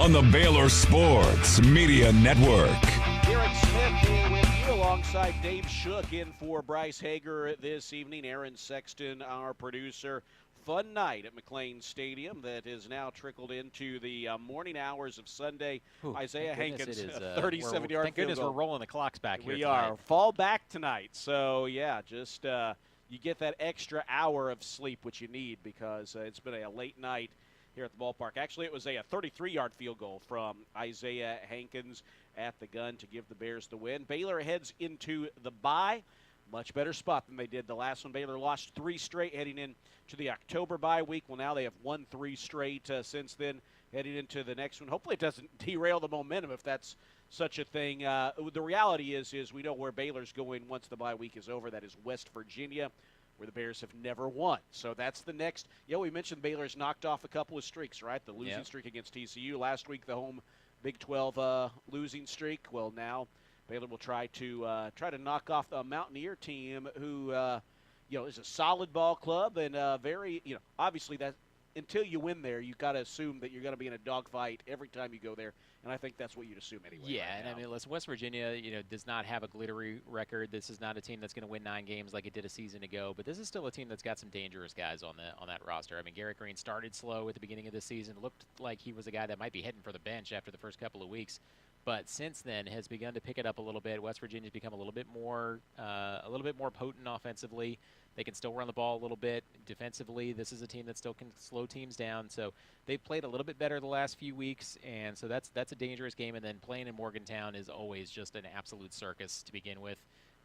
On the Baylor Sports Media Network. Garrett Smith here with you alongside Dave Shook in for Bryce Hager this evening. Aaron Sexton, our producer. Fun night at McLean Stadium that has now trickled into the morning hours of Sunday. Isaiah Hankins, a 37-yard field goal. Thank goodness we're rolling the clocks back here. We are. Fall back tonight. So, yeah, just you get that extra hour of sleep, which you need, because it's been a late night here at the ballpark. Actually, it was a 33-yard field goal from Isaiah Hankins at the gun to give the Bears the win. Baylor heads into the bye. Much better spot than they did the last one. Baylor lost 3 straight heading into the October bye week. Well, now they have won 3 straight since then, heading into the next one. Hopefully it doesn't derail the momentum if that's such a thing. The reality is we know where Baylor's going once the bye week is over. That is West Virginia, where the Bears have never won. So that's the next. We mentioned Baylor's knocked off a couple of streaks, right? The losing streak against TCU last week, the home Big 12 losing streak. Well, now Baylor will try to knock off the Mountaineer team, who is a solid ball club and very, obviously that until you win there, you got to assume that you're going to be in a dogfight every time you go there, and I think that's what you'd assume anyway. Yeah, right and now. I mean, listen, West Virginia, does not have a glittery record. This is not a team that's going to win 9 games like it did a season ago, but this is still a team that's got some dangerous guys on that roster. I mean, Garrett Green started slow at the beginning of the season, looked like he was a guy that might be heading for the bench after the first couple of weeks, but since then has begun to pick it up a little bit. West Virginia's become a little bit more potent offensively. They can still run the ball a little bit. Defensively, this is a team that still can slow teams down. So they've played a little bit better the last few weeks, and so that's a dangerous game. And then playing in Morgantown is always just an absolute circus to begin with.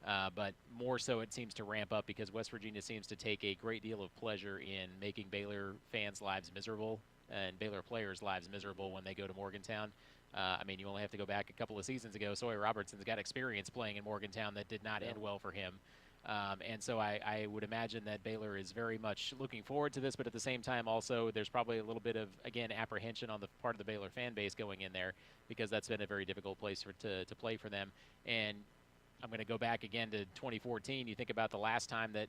But more so it seems to ramp up because West Virginia seems to take a great deal of pleasure in making Baylor fans' lives miserable and Baylor players' lives miserable when they go to Morgantown. I mean, you only have to go back a couple of seasons ago. Sawyer Robertson's got experience playing in Morgantown that did not end well for him. And so I would imagine that Baylor is very much looking forward to this, but at the same time also there's probably a little bit of, again, apprehension on the part of the Baylor fan base going in there because that's been a very difficult place to play for them. And I'm going to go back again to 2014. You think about the last time that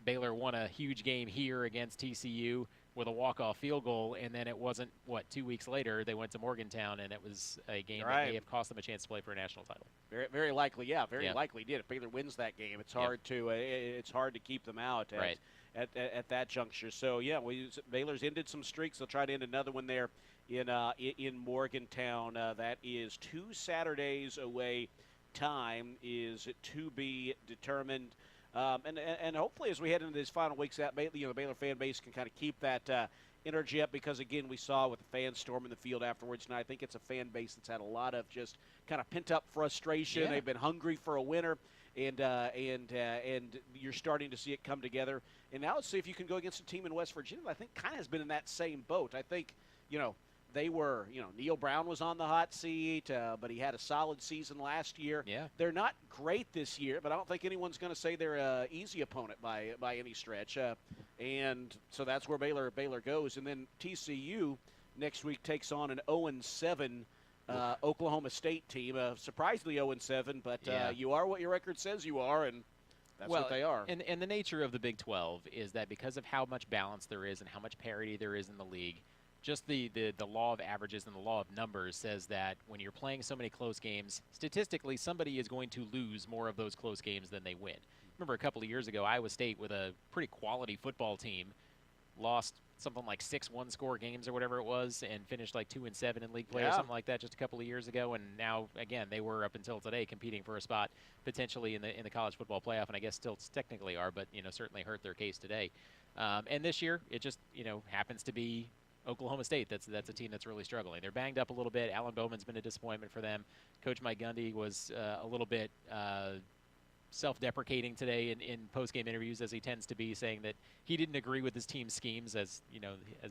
Baylor won a huge game here against TCU with a walk-off field goal, and then it wasn't, 2 weeks later, they went to Morgantown, and it was a game that may have cost them a chance to play for a national title. Very, very likely, very likely did. If Baylor wins that game, it's hard to keep them out at that juncture. So Baylor's ended some streaks. They'll try to end another one there in Morgantown. That is 2 Saturdays away. Time is to be determined. And hopefully as we head into these final weeks, that the Baylor fan base can kind of keep that energy up because, again, we saw with the fans storming the field afterwards, and I think it's a fan base that's had a lot of just kind of pent-up frustration. Yeah. They've been hungry for a winner, and you're starting to see it come together. And now let's see if you can go against a team in West Virginia that I think kind of has been in that same boat. I think, they were, Neil Brown was on the hot seat, but he had a solid season last year. Yeah. They're not great this year, but I don't think anyone's going to say they're an easy opponent by any stretch. And so that's where Baylor goes. And then TCU next week takes on an 0-7 Oklahoma State team. Surprisingly 0-7, but you are what your record says you are, and that's what they are. And the nature of the Big 12 is that because of how much balance there is and how much parity there is in the league, just the law of averages and the law of numbers says that when you're playing so many close games, statistically somebody is going to lose more of those close games than they win. Remember a couple of years ago, Iowa State with a pretty quality football team lost something like 6 one-score games or whatever it was and finished like 2-7 in league play or something like that just a couple of years ago. And now, again, they were up until today competing for a spot potentially in the college football playoff, and I guess still technically are, but certainly hurt their case today. And this year, it just happens to be Oklahoma State. That's a team that's really struggling. They're banged up a little bit. Alan Bowman's been a disappointment for them. Coach Mike Gundy was a little bit self-deprecating today in post-game interviews, as he tends to be, saying that he didn't agree with his team's schemes, as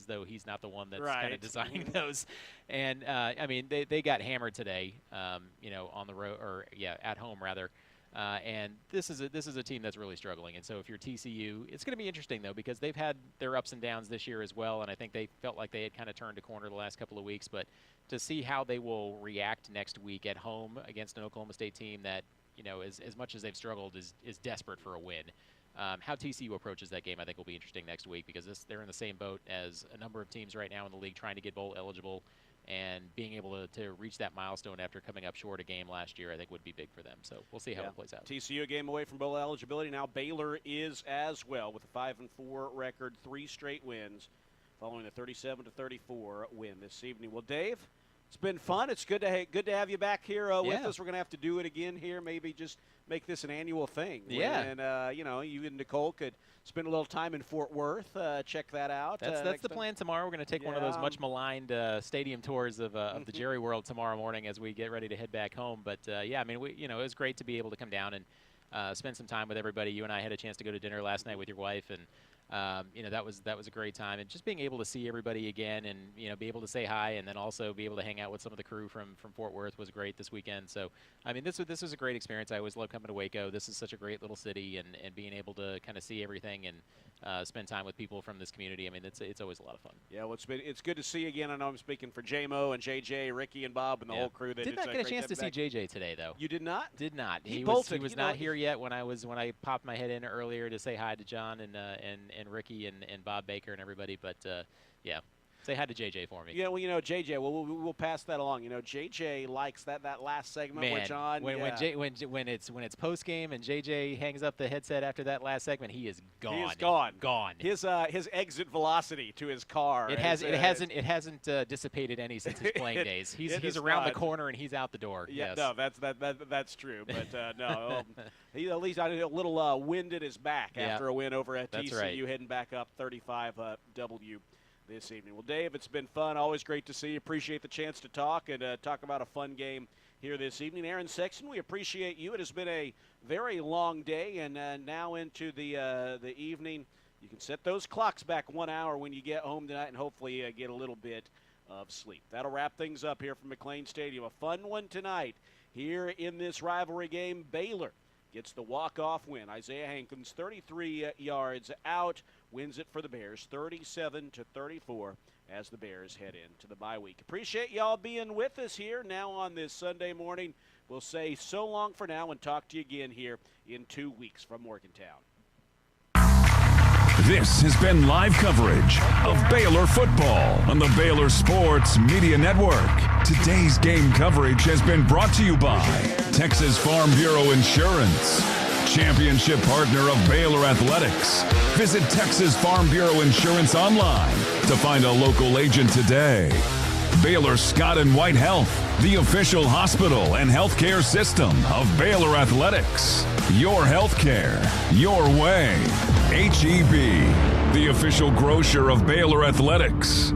though he's not the one that's kind of designing those. And I mean, they got hammered today, on the road, or at home rather. And this is a team that's really struggling. And so if you're TCU, it's going to be interesting, though, because they've had their ups and downs this year as well, and I think they felt like they had kind of turned a corner the last couple of weeks. But to see how they will react next week at home against an Oklahoma State team that, as much as they've struggled, is desperate for a win. How TCU approaches that game, I think, will be interesting next week because they're in the same boat as a number of teams right now in the league trying to get bowl eligible. And being able to reach that milestone after coming up short a game last year, I think, would be big for them. So we'll see how it plays out. TCU a game away from bowl eligibility. Now Baylor is as well with a 5-4 record, 3 straight wins, following a 37-34 win this evening. Well, Dave, it's been fun. It's good to have you back here with us. We're going to have to do it again here. Maybe just make this an annual thing. Yeah. And you and Nicole could spend a little time in Fort Worth. Check that out. That's the plan tomorrow. We're going to take one of those much maligned stadium tours of the Jerry World tomorrow morning as we get ready to head back home. But I mean, it was great to be able to come down and spend some time with everybody. You and I had a chance to go to dinner last night with your wife, and that was a great time, and just being able to see everybody again, and be able to say hi, and then also be able to hang out with some of the crew from Fort Worth was great this weekend. So I mean, this was a great experience. I always love coming to Waco. This is such a great little city, and being able to kind of see everything and spend time with people from this community. I mean, it's always a lot of fun. Yeah, well, it's good to see you again. I know I'm speaking for J-Mo and JJ, Ricky and Bob and the whole crew. Did not get a chance to see JJ today, though. You did not? Did not. He was not here yet when I popped my head in earlier to say hi to John and Ricky and Bob Baker and everybody. But yeah. Say hi to JJ for me. Yeah, well, JJ, we'll pass that along. JJ likes that last segment with John. When it's post game and JJ hangs up the headset after that last segment, he is gone. He is gone. Gone. His exit velocity to his car. It hasn't dissipated any since his playing days. He's around the corner and he's out the door. Yeah, yes. No, that's true. But no, he at least got a little wind at his back after a win over at TCU, right. Heading back up 35W. This evening. Well, Dave, it's been fun. Always great to see you. Appreciate the chance to talk and talk about a fun game here this evening. Aaron Sexton, we appreciate you. It has been a very long day, and now into the evening. You can set those clocks back 1 hour when you get home tonight and hopefully get a little bit of sleep. That'll wrap things up here from McLean Stadium. A fun one tonight here in this rivalry game. Baylor gets the walk-off win. Isaiah Hankins, 33 yards out, wins it for the Bears, 37-34, as the Bears head into the bye week. Appreciate y'all being with us here now on this Sunday morning. We'll say so long for now and talk to you again here in 2 weeks from Morgantown. This has been live coverage of Baylor football on the Baylor Sports Media Network. Today's game coverage has been brought to you by Texas Farm Bureau Insurance, championship partner of Baylor Athletics. Visit Texas Farm Bureau Insurance online to find a local agent today. Baylor Scott and White Health, the official hospital and healthcare system of Baylor Athletics. Your healthcare, your way. HEB, the official grocer of Baylor Athletics.